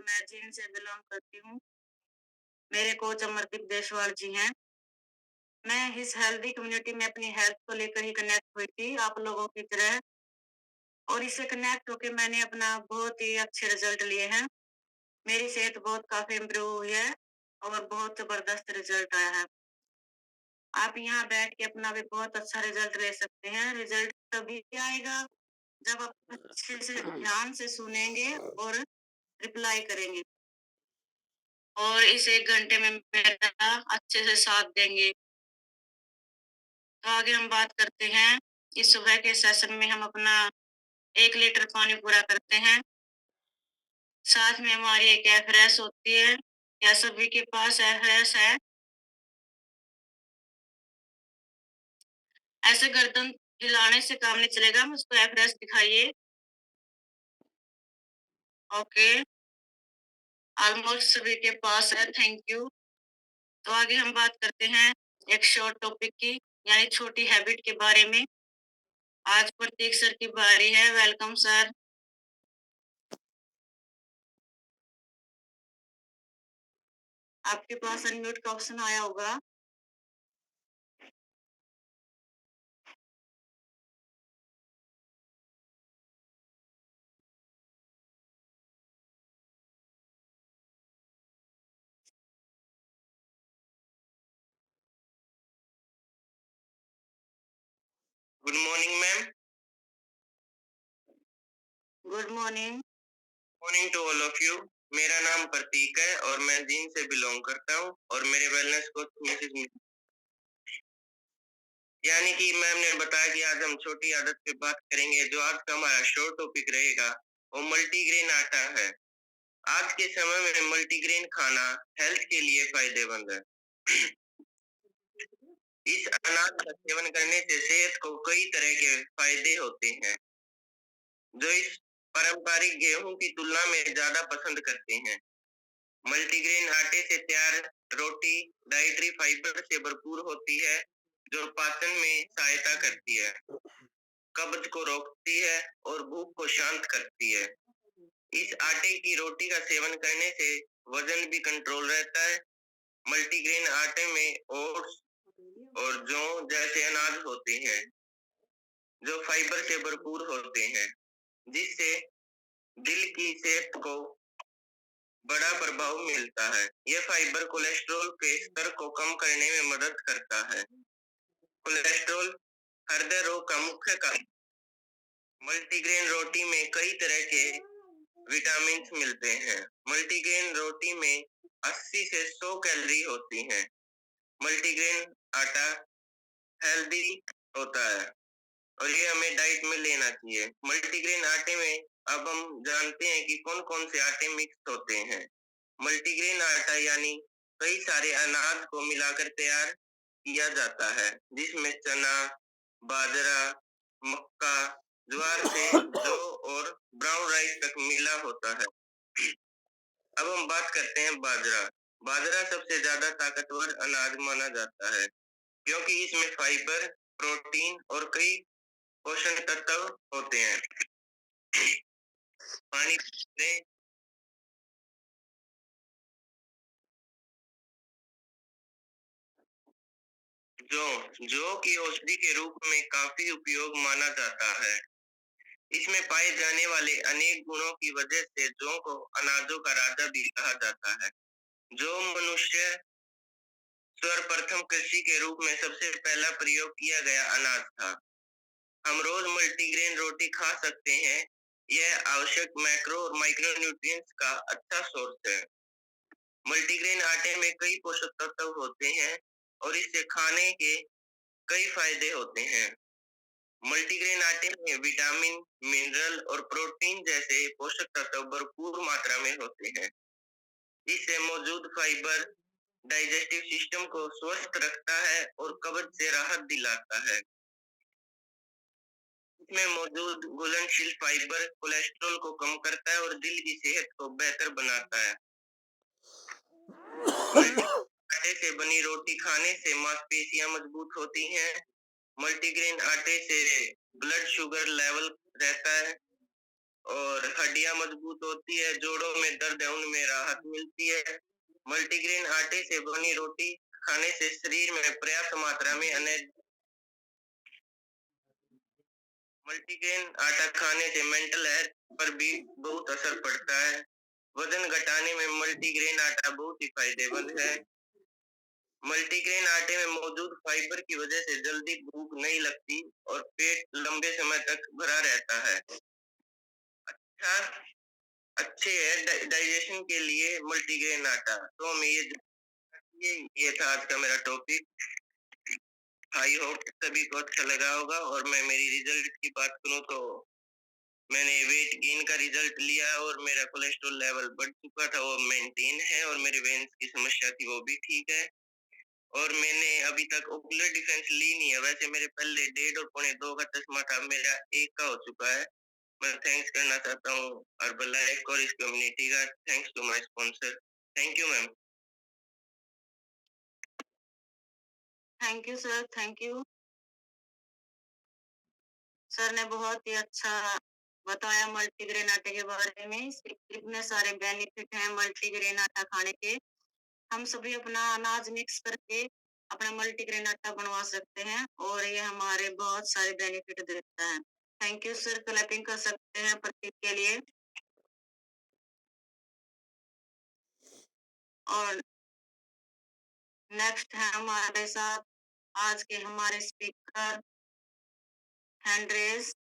मैं जींद से बिलोंग करती हूँ। मेरे कोच अमरदीप देशवाल जी हैं। मैं इस हेल्दी कम्युनिटी में अपनी हेल्थ को लेकर ही कनेक्ट हुई थी आप लोगों की तरह, और इससे कनेक्ट होके मैंने अपना बहुत ही अच्छे रिजल्ट लिए हैं। मेरी सेहत बहुत काफी इम्प्रूव हुई है और बहुत जबरदस्त रिजल्ट आया है। आप यहाँ बैठ के अपना भी बहुत अच्छा रिजल्ट ले सकते हैं। रिजल्ट तभी आएगा जब आप अच्छे से ध्यान से सुनेंगे और रिप्लाई करेंगे, और इस 1 घंटे में मेरा अच्छे से साथ देंगे। तो आगे हम बात करते हैं। इस सुबह के सेशन में हम अपना 1 लीटर पानी पूरा करते हैं। साथ में हमारी एक एफरेस होती है। क्या सभी के पास एफरेस है? ऐसे गर्दन हिलाने से काम नहीं चलेगा, मुझको एफरेस दिखाइए। ओके, ऑलमोस्ट सभी के पास है, थैंक यू। तो आगे हम बात करते हैं एक शॉर्ट टॉपिक की, यानी छोटी हैबिट के बारे में। आज प्रतीक सर की बारी है। Welcome sir. आपके पास अनम्यूट का ऑप्शन आया होगा। Good morning ma'am. Good morning. Morning to all of you. मेरा नाम प्रतीक है और मैं जींद से बिलोंग करता हूँ, और मेरे वेलनेस कोच मिसेज, यानी कि मैम ने बताया कि आज हम छोटी आदत पे बात करेंगे। जो आज का हमारा शॉर्ट टॉपिक रहेगा वो मल्टीग्रेन आटा है। आज के समय में मल्टीग्रेन खाना हेल्थ के लिए फायदेमंद है। इस अनाज का सेवन करने से सेहत को कई तरह के फायदे होते हैं, जो इस पारंपरिक गेहूं की तुलना में ज्यादा पसंद करते हैं। मल्टीग्रेन आटे से तैयार रोटी डाइटरी फाइबर से भरपूर होती है, जो पाचन में सहायता करती है, कब्ज को रोकती है और भूख को शांत करती है। इस आटे की रोटी का सेवन करने से वजन भी कंट्रोल रहता है। मल्टीग्रेन आटे में ओट्स और जौ जैसे अनाज होते हैं, जो फाइबर से भरपूर होते हैं, जिससे दिल की सेहत को बड़ा प्रभाव मिलता है। यह फाइबर कोलेस्ट्रॉल के स्तर को कम करने में मदद करता है। कोलेस्ट्रॉल हृदय रोग का मुख्य कारण। मल्टीग्रेन रोटी में कई तरह के विटामिन मिलते हैं। मल्टीग्रेन रोटी में 80 से 100 कैलोरी होती हैं। मल्टीग्रेन आटा हेल्दी होता है और ये हमें डाइट में लेना चाहिए। मल्टीग्रेन आटे में अब हम जानते हैं कि कौन कौन से आटे मिक्स होते हैं। मल्टीग्रेन आटा यानी कई सारे अनाज को मिलाकर तैयार किया जाता है, जिसमें चना, बाजरा, मक्का, ज्वार से जौ और ब्राउन राइस तक मिला होता है। अब हम बात करते हैं बाजरा। बाजरा सबसे ज्यादा ताकतवर अनाज माना जाता है, क्योंकि इसमें फाइबर, प्रोटीन और कई पोषण तत्व होते हैं। पानी पीने जौ जौ की औषधि के रूप में काफी उपयोग माना जाता है। इसमें पाए जाने वाले अनेक गुणों की वजह से जौ को अनाजों का राजा भी कहा जाता है। जौ मनुष्य सर्वप्रथम कृषि के रूप में सबसे पहला प्रयोग किया गया अनाज था। हम रोज मल्टीग्रेन रोटी खा सकते हैं। यह आवश्यक मैक्रो और माइक्रो न्यूट्रिएंट्स का अच्छा सोर्स है। मल्टीग्रेन आटे में कई पोषक तत्व होते हैं और इससे खाने के कई फायदे होते हैं। मल्टीग्रेन आटे में विटामिन, मिनरल और प्रोटीन जैसे पोषक तत्व भरपूर मात्रा में होते हैं। इससे मौजूद फाइबर डाइजेस्टिव सिस्टम को स्वस्थ रखता है और कब्ज से राहत दिलाता है। इसमें मौजूद घुलनशील फाइबर कोलेस्ट्रॉल को कम करता है और दिल की सेहत को बेहतर बनाता है। आटे से बनी रोटी खाने से मांसपेशियां मजबूत होती हैं। मल्टीग्रेन आटे से ब्लड शुगर लेवल रहता है। और हड्डियां मजबूत होती है, जोड़ों में दर्द है उनमें राहत मिलती है। मल्टीग्रेन आटे से बनी रोटी खाने से शरीर में पर्याप्त मात्रा में मल्टीग्रेन आटा खाने से मेंटल हेल्थ पर भी बहुत असर पड़ता है। वजन घटाने में मल्टीग्रेन आटा बहुत ही फायदेमंद है। मल्टीग्रेन आटे में मौजूद फाइबर की वजह से जल्दी भूख नहीं लगती और पेट लंबे समय तक भरा रहता है। अच्छा, अच्छे है डाइजेशन के लिए मल्टीग्रेन आटा। तो हमें ये था आज का मेरा टॉपिक। आई होप सभी को अच्छा लगा होगा। और मैं मेरी रिजल्ट की बात करूं तो मैंने वेट गेन का रिजल्ट लिया और मेरा कोलेस्ट्रॉल लेवल बढ़ चुका था, वो मेंटेन है, और मेरे वेन्स की समस्या थी वो भी ठीक है। और मैंने अभी तक ओकुलर डिफेंस ली नहीं है। वैसे मेरे पहले 1.5 और पौने 2 का चश्मा था, मेरा 1 का हो चुका है। मैं थैंक्स करना चाहता हूँ हर्बलाइफ और इस कम्युनिटी का। Thanks to my sponsor. Thank you ma'am. Thank you sir, thank you. Sir ने बहुत ही अच्छा बताया मल्टीग्रेन आटे के बारे में। इसके कितने सारे बेनिफिट हैं मल्टीग्रेन आटा खाने के। हम सभी अपना अनाज मिक्स करके अपना मल्टीग्रेन आटा बनवा सकते हैं और ये हमारे बहुत सारे बेनिफिट देता है। Thank you sir. क्लैपिंग कर सकते हैं प्रतीक के लिए। और नेक्स्ट है हमारे साथ आज के हमारे speaker hand raise.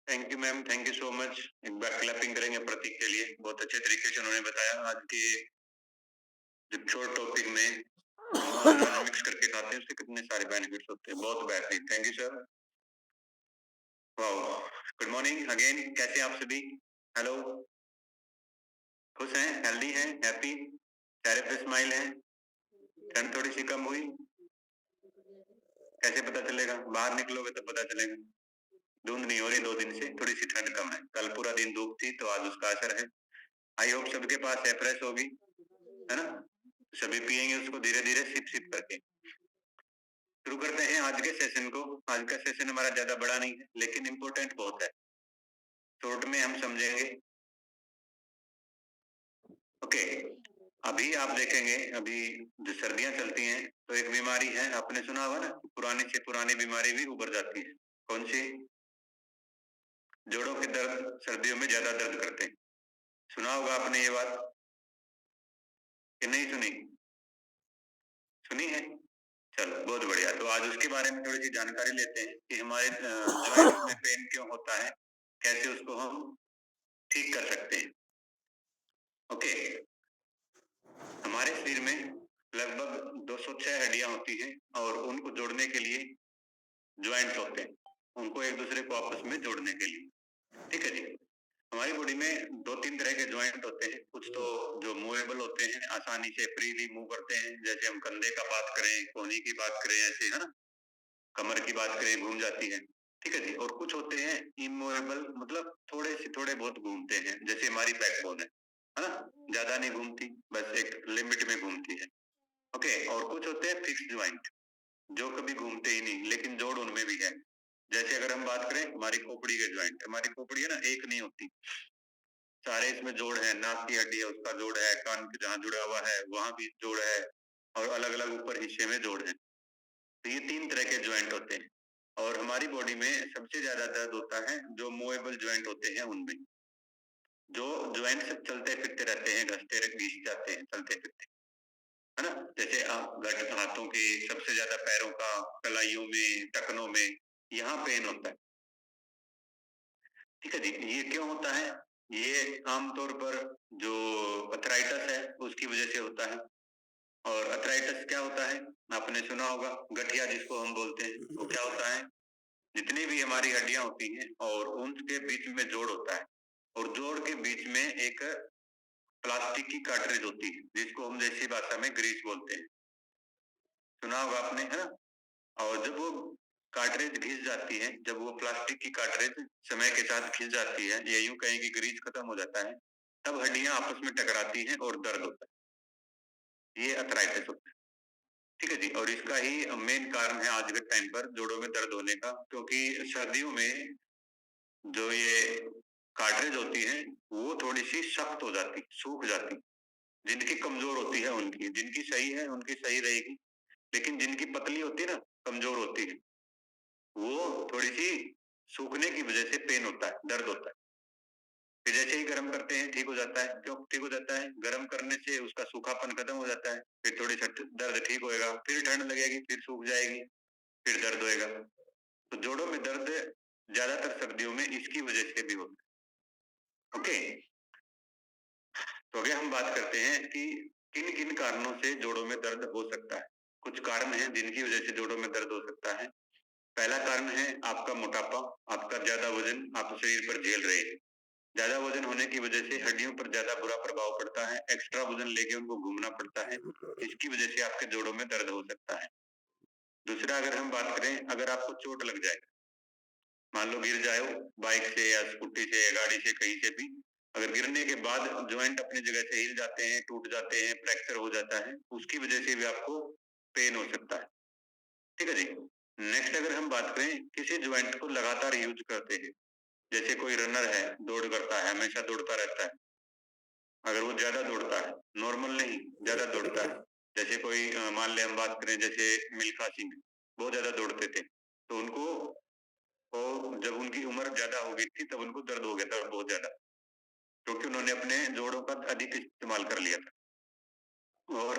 Thank you ma'am, thank you so much. एक बार क्लैपिंग करेंगे प्रतीक के लिए। बहुत अच्छे तरीके से उन्होंने बताया आज के जो शॉर्ट टॉपिक में अनाज मिक्स करके खाते हैं उससे कितने सारे बेनिफिट्स होते हैं। बहुत बेहतरीन, thank you sir. Wow, good morning again. कैसे आप सभी? हेलो, खुश हैं, हेल्दी हैं, हैप्पी, चेहरे पे स्माइल है? ठंड थोड़ी सी कम हुई? कैसे पता चलेगा? बाहर निकलोगे तो पता चलेगा। धुंध नहीं हो रही 2 दिन से, थोड़ी सी ठंड कम है। कल पूरा दिन धूप थी तो आज उसका असर है। आई होप सबके पास है, फ्रेश होगी, है ना? सभी पियेंगे उसको धीरे धीरे सिप सिप करके। शुरू करते हैं आज के सेशन को। आज का सेशन हमारा ज्यादा बड़ा नहीं है लेकिन इम्पोर्टेंट बहुत है। शॉर्ट में हम समझेंगे। ओके, अभी आप देखेंगे, अभी जो सर्दियां चलती हैं तो एक बीमारी है, आपने सुना होगा ना, पुरानी से पुरानी बीमारी भी उभर जाती है। कौन सी? जोड़ों के दर्द सर्दियों में ज्यादा दर्द करते हैं। सुना होगा आपने ये बात कि नहीं सुनी? सुनी है? चलो बहुत बढ़िया। तो आज उसके बारे में थोड़ी सी जानकारी लेते हैं कि हमारे जॉइंट्स में पेन क्यों होता है, कैसे उसको हम ठीक कर सकते हैं। ओके, हमारे शरीर में लगभग 206 हड्डियां होती हैं और उनको जोड़ने के लिए ज्वाइंट्स होते हैं, उनको एक दूसरे को आपस में जोड़ने के लिए। ठीक है जी। हमारी बॉडी में 2-3 तरह के ज्वाइंट होते हैं। कुछ तो जो मूवेबल होते हैं, आसानी से फ्रीली मूव करते हैं, जैसे हम कंधे का बात करें, कोहनी की बात करें, ऐसे, है ना, कमर की बात करें, घूम जाती है। ठीक है जी। और कुछ होते हैं इमूवेबल, मतलब थोड़े से थोड़े बहुत घूमते हैं, जैसे हमारी बैकबोन है ना, ज्यादा नहीं घूमती, बस एक लिमिट में घूमती है। ओके, और कुछ होते हैं फिक्स ज्वाइंट जो कभी घूमते ही नहीं लेकिन जोड़ उनमें भी है। जैसे अगर हम बात करें हमारी खोपड़ी के ज्वाइंट, हमारी खोपड़ी है ना, एक नहीं होती, सारे इसमें जोड़ है। नाक की हड्डी है उसका जोड़ है, कान के जहाँ जुड़ा हुआ है वहां भी जोड़ है, और अलग अलग ऊपर हिस्से में जोड़ है। तो ये 3 तरह के ज्वाइंट होते हैं। और हमारी बॉडी में सबसे ज्यादा दर्द होता है जो मूवेबल ज्वाइंट होते हैं उनमें। जो ज्वाइंट चलते फिरते रहते हैं, घसते घिस जाते हैं चलते फिरते, है ना, जैसे आप हाथों के, सबसे ज्यादा पैरों का, कलाइयों में, टखनों में, यहाँ पेन होता है। ठीक है जी। ये क्यों होता है? ये आमतौर पर जो अर्थराइटिस है उसकी वजह से होता है। और अर्थराइटिस क्या होता है? आपने सुना होगा, गठिया जिसको हम बोलते हैं, वो क्या होता है? जितनी भी हमारी हड्डियां होती हैं और उनके बीच में जोड़ होता है, और जोड़ के बीच में एक प्लास्टिक की कार्ट्रिज होती है जिसको हम देसी भाषा में ग्रीस बोलते हैं। सुना होगा आपने, है ना? और जब वो कार्ट्रिज घिस जाती है, जब वो प्लास्टिक की कार्ट्रिज समय के साथ घिस जाती है, या यूं कहें कि ग्रीस खत्म हो जाता है, तब हड्डियां आपस में टकराती हैं और दर्द होता है, ये अर्थराइटिस होता है। ठीक है जी। और इसका ही मेन कारण है आज के टाइम पर जोड़ों में दर्द होने का, क्योंकि सर्दियों में जो ये कार्ट्रिज होती है वो थोड़ी सी सख्त हो जाती, सूख जाती। जिनकी कमजोर होती है उनकी, जिनकी सही है उनकी सही रहेगी, लेकिन जिनकी पतली होती है ना, कमजोर होती है, वो थोड़ी सी सूखने की वजह से पेन होता है, दर्द होता है। फिर जैसे ही गर्म करते हैं ठीक हो जाता है। क्यों ठीक हो जाता है? गर्म करने से उसका सूखापन खत्म हो जाता है, फिर थोड़ी सा दर्द ठीक होएगा, फिर ठंड लगेगी, फिर सूख जाएगी, फिर दर्द होएगा। तो जोड़ों में दर्द ज्यादातर सर्दियों में इसकी वजह से भी होता है। ओके, तो अगर हम बात करते हैं कि किन किन कारणों से जोड़ों में दर्द हो सकता है। कुछ कारण हैं जिनकी वजह से जोड़ों में दर्द हो सकता है। पहला कारण है आपका मोटापा, आपका ज्यादा वजन आप शरीर पर झेल रहे हैं। ज्यादा वजन होने की वजह से हड्डियों पर ज्यादा बुरा प्रभाव पड़ता है, एक्स्ट्रा वजन लेके उनको घूमना पड़ता है, इसकी वजह से आपके जोड़ों में दर्द हो सकता है। दूसरा, अगर हम बात करें, अगर आपको चोट लग जाए, मान लो गिर जाए बाइक से या स्कूटी से या गाड़ी से कहीं से भी, अगर गिरने के बाद ज्वाइंट अपनी जगह से हिल जाते हैं, टूट जाते हैं, फ्रैक्चर हो जाता है, उसकी वजह से भी आपको पेन हो सकता है। ठीक है जी। नेक्स्ट, अगर हम बात करें किसी ज्वाइंट को लगातार यूज करते हैं, जैसे कोई रनर है, दौड़ करता है, हमेशा दौड़ता रहता है, अगर वो ज्यादा दौड़ता है, नॉर्मल नहीं, ज्यादा दौड़ता है, जैसे कोई मान ले हम बात करें जैसे मिल्खा सिंह, बहुत ज्यादा दौड़ते थे, तो उनको, और जब उनकी उम्र ज्यादा हो गई थी तब उनको दर्द हो गया था बहुत ज्यादा, क्योंकि उन्होंने अपने जोड़ों का अधिक इस्तेमाल कर लिया था। और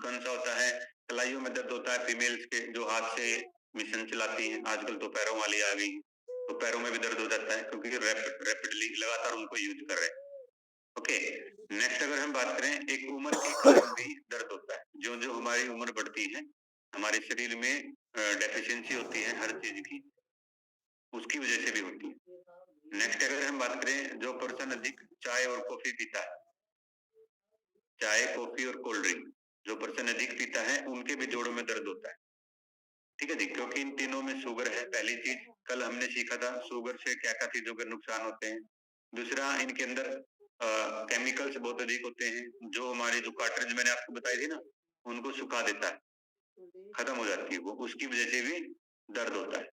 कौन सा होता है, कलाइयों में दर्द होता है फीमेल्स के, जो हाथ से मिशन चलाती हैं, आजकल तो पैरों वाली आ गई, तो पैरों में भी दर्द हो जाता है, क्योंकि रैपिडली लगातार उनको यूज कर रहे हैं। ओके, नेक्स्ट अगर हम बात करें, एक उम्र के कारण भी दर्द होता है। जो जो हमारी उम्र बढ़ती है, हमारे शरीर में डेफिशिएंसी होती है हर चीज की, उसकी वजह से भी होती है। नेक्स्ट अगर हम बात करें, जो पर्सन अधिक चाय और कॉफी पीता है, चाय कॉफी और कोल्ड ड्रिंक, जो पर्सन अधिक पीता है उनके भी जोड़ों में दर्द होता है। ठीक है जी, क्योंकि इन तीनों में शुगर है। पहली चीज कल हमने सीखा था, शुगर से क्या क्या चीजों के नुकसान होते हैं। दूसरा, इनके अंदर केमिकल्स बहुत अधिक होते हैं, जो हमारी जो कार्ट्रिज मैंने आपको बताई थी ना, उनको सुखा देता है, खत्म हो जाती है वो, उसकी वजह से भी दर्द होता है।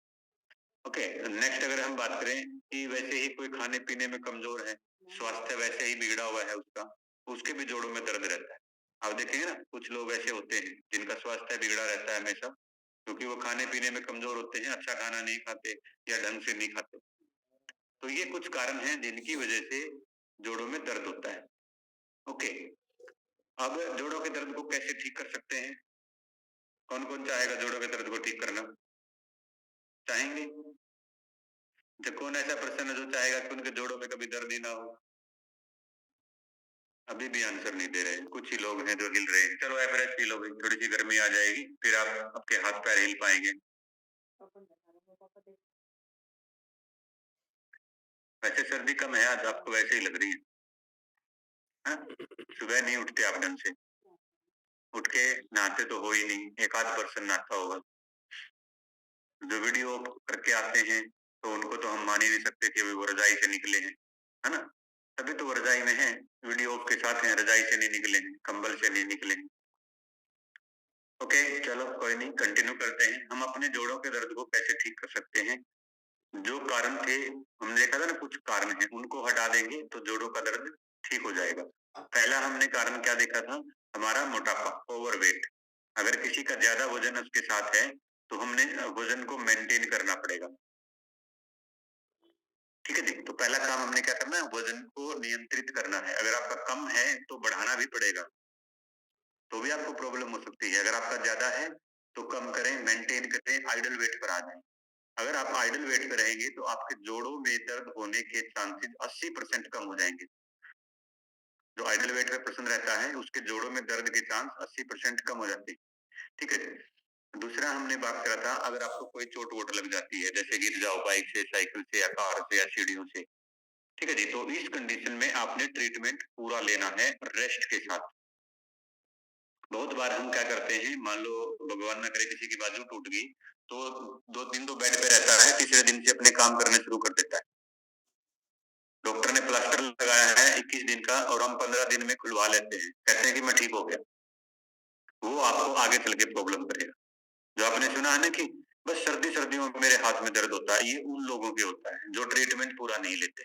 ओके, नेक्स्ट अगर हम बात करें कि वैसे ही कोई खाने पीने में कमजोर है, स्वास्थ्य वैसे ही बिगड़ा हुआ है उसका, उसके भी जोड़ों में दर्द रहता है। आप देखेंगे ना, कुछ लोग ऐसे होते हैं जिनका स्वास्थ्य बिगड़ा रहता है हमेशा, क्योंकि वो खाने पीने में कमजोर होते हैं, अच्छा खाना नहीं खाते या ढंग से नहीं खाते। तो ये कुछ कारण हैं जिनकी वजह से जोड़ों में दर्द होता है। ओके, अब जोड़ों के दर्द को कैसे ठीक कर सकते हैं? कौन कौन चाहेगा जोड़ों के दर्द को ठीक करना? चाहेंगे? जो कौन ऐसा पर्सन है जो चाहेगा कि उनके जोड़ों में कभी दर्द ही ना हो? अभी भी आंसर नहीं दे रहे, कुछ ही लोग हैं जो हिल रहे हैं। चलो एवरेज फील हो गई, थोड़ी सी गर्मी आ जाएगी, फिर आप आपके हाथ पैर हिल पाएंगे। वैसे सर्दी कम है आज, आपको वैसे ही लग रही है, हाँ? सुबह नहीं उठते आप ढंग से, उठ के नहाते तो हो ही नहीं, एक आध पर्सन नहाता होगा। जो वीडियो करके आते हैं तो उनको तो हम मान ही नहीं सकते कि वो रजाई से निकले हैं, है ना? तभी तो वो रजाई में है, वीडियो के साथ हैं, रजाई से नहीं निकले हैं, कंबल से नहीं निकले हैं। ओके, चलो कोई नहीं, कंटिन्यू करते हैं। हम अपने जोड़ों के दर्द को कैसे ठीक कर सकते हैं? जो कारण थे, हमने देखा था ना, कुछ कारण हैं, उनको हटा देंगे तो जोड़ों का दर्द ठीक हो जाएगा। पहला हमने कारण क्या देखा था? हमारा मोटापा, ओवरवेट। अगर किसी का ज्यादा वजन उसके साथ है तो हमने वजन को मेंटेन करना पड़ेगा। ठीक है जी, तो पहला काम हमने क्या करना है? वजन को नियंत्रित करना है। अगर आपका कम है तो बढ़ाना भी पड़ेगा, तो भी आपको प्रॉब्लम हो सकती है। अगर आपका ज्यादा है तो कम करें, मेंटेन करें, आइडल वेट पर आ जाए। अगर आप आइडल वेट पे रहेंगे तो आपके जोड़ों में दर्द होने के चांसेस 80% कम हो जाएंगे। जो आइडल वेट पे पर्सन रहता है उसके जोड़ों में दर्द के चांस 80% कम हो जाते हैं। ठीक है। दूसरा हमने बात करा था, अगर आपको कोई चोट वोट लग जाती है, जैसे गिर जाओ बाइक से, साइकिल से या कार से या सीढ़ियों से, ठीक है जी, तो इस कंडीशन में आपने ट्रीटमेंट पूरा लेना है रेस्ट के साथ। बहुत बार हम क्या करते हैं, मान लो भगवान ना करे किसी की बाजू टूट गई, तो 2 दिन तो बेड पे रहता है, तीसरे दिन से अपने काम करने शुरू कर देता है। डॉक्टर ने प्लास्टर लगाया है 21 दिन का और हम 15 दिन में खुलवा लेते हैं, कहते हैं कि मैं ठीक हो गया। वो आपको आगे चल के प्रॉब्लम करेगा। जो आपने सुना है ना कि बस सर्दियों में मेरे हाथ में दर्द होता है, ये उन लोगों के होता है जो ट्रीटमेंट पूरा नहीं लेते।